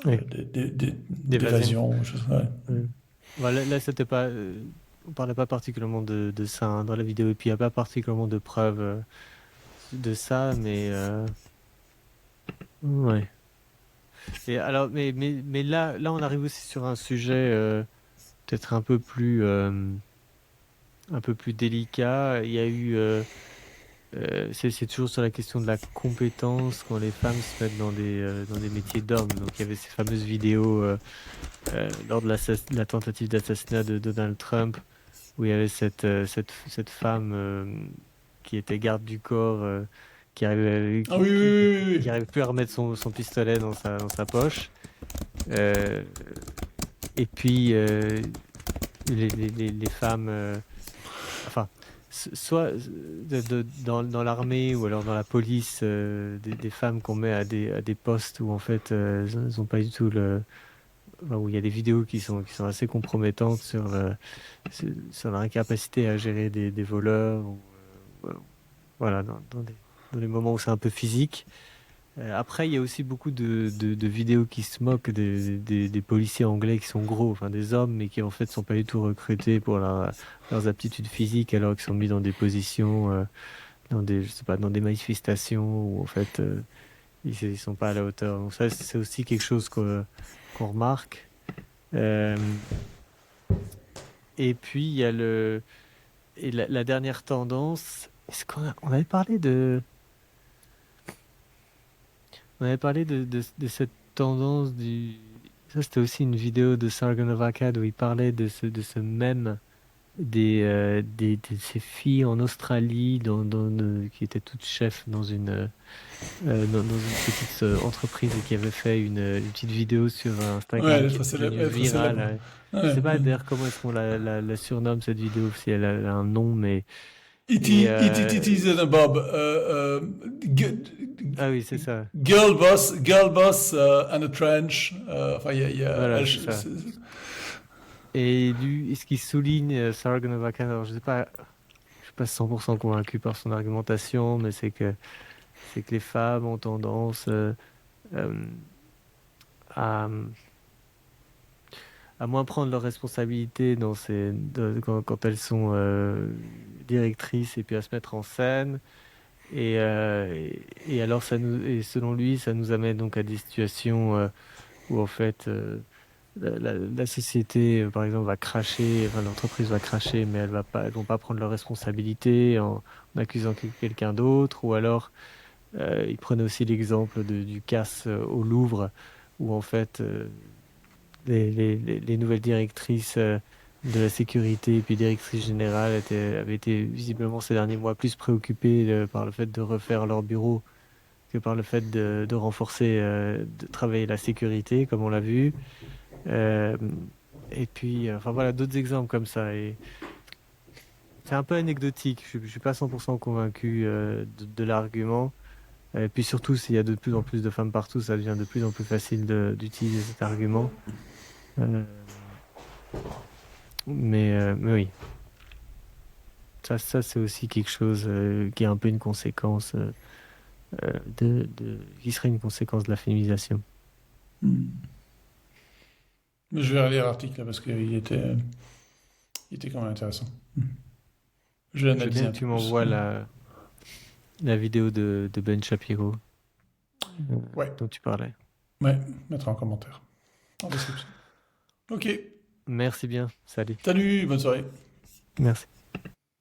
Oui. D'évasion. d'évasion. Ouais. Voilà, là, c'était pas. On parlait pas particulièrement de ça hein, dans la vidéo, et puis il n'y a pas particulièrement de preuves de ça, mais ouais. Et alors, mais là, on arrive aussi sur un sujet peut-être un peu plus délicat. Il y a eu, c'est toujours sur la question de la compétence quand les femmes se mettent dans des métiers d'hommes. Donc, il y avait ces fameuses vidéos lors de la tentative d'assassinat de Donald Trump, où il y avait cette femme qui était garde du corps, qui arrivait, Ah oui, oui, oui, oui, qui oui. arrivait plus à remettre son pistolet dans sa poche. Euh, et puis, les femmes, enfin, soit dans l'armée ou alors dans la police, des femmes qu'on met à des postes où en fait, elles n'ont pas du tout enfin, où il y a des vidéos qui sont assez compromettantes sur leur incapacité à gérer des voleurs, voilà, dans des moments où c'est un peu physique. Après, il y a aussi beaucoup de vidéos qui se moquent des policiers anglais qui sont gros, enfin des hommes, mais qui en fait sont pas du tout recrutés pour leurs aptitudes physiques, alors qu'ils sont mis dans des positions, je sais pas, dans des manifestations où en fait ils sont pas à la hauteur. Donc ça, c'est aussi quelque chose qu'on remarque. Euh, et puis il y a la dernière tendance. Est-ce on avait parlé on avait parlé de cette tendance du. Ça, c'était aussi une vidéo de Sargon of Akkad où il parlait de ce mème de ces filles en Australie qui étaient toutes chefs dans une petite entreprise et qui avaient fait une petite vidéo sur Ouais, Instagram qui était devenue être virale. célèbre. Je Ouais, sais pas ouais. d'ailleurs comment est-ce qu'on la surnomme cette vidéo, si elle a un nom, mais. Et, It is and Bob. ah oui, c'est ça. Girl boss and a trench. Enfin, il y a Voilà, c'est ça. Et lui, ce qu'il souligne, Sargon of Akkad, alors je suis pas 100% convaincu par son argumentation, mais c'est que les femmes ont tendance euh, à, à moins prendre leurs responsabilités quand elles sont directrices et puis à se mettre en scène. Et alors, et selon lui, ça nous amène donc à des situations où en fait la société, par exemple, va cracher, enfin l'entreprise va cracher, mais elles vont pas prendre leurs responsabilités en accusant quelqu'un d'autre. Ou alors, il prenait aussi l'exemple du casse au Louvre, où en fait les nouvelles directrices de la sécurité et puis directrices générales avaient été visiblement ces derniers mois plus préoccupées par le fait de refaire leur bureau que par le fait de renforcer, de travailler la sécurité, comme on l'a vu. Euh, et puis, enfin voilà, d'autres exemples comme ça. Et c'est un peu anecdotique. Je suis pas 100% convaincu de l'argument. Et puis surtout, s'il y a de plus en plus de femmes partout, ça devient de plus en plus facile d'utiliser cet argument. Euh, mais oui, ça c'est aussi quelque chose qui est un peu une conséquence qui serait une conséquence de la féminisation. Hmm. Mais je vais relire l'article là, parce il était quand même intéressant. Je vais Je veux l'analyser bien un que peu tu plus. m'envoies la vidéo de Ben Shapiro euh, Ouais, dont tu parlais. ouais, mettre en commentaire, en description. Ok, Merci bien. Salut. salut, bonne soirée. Merci.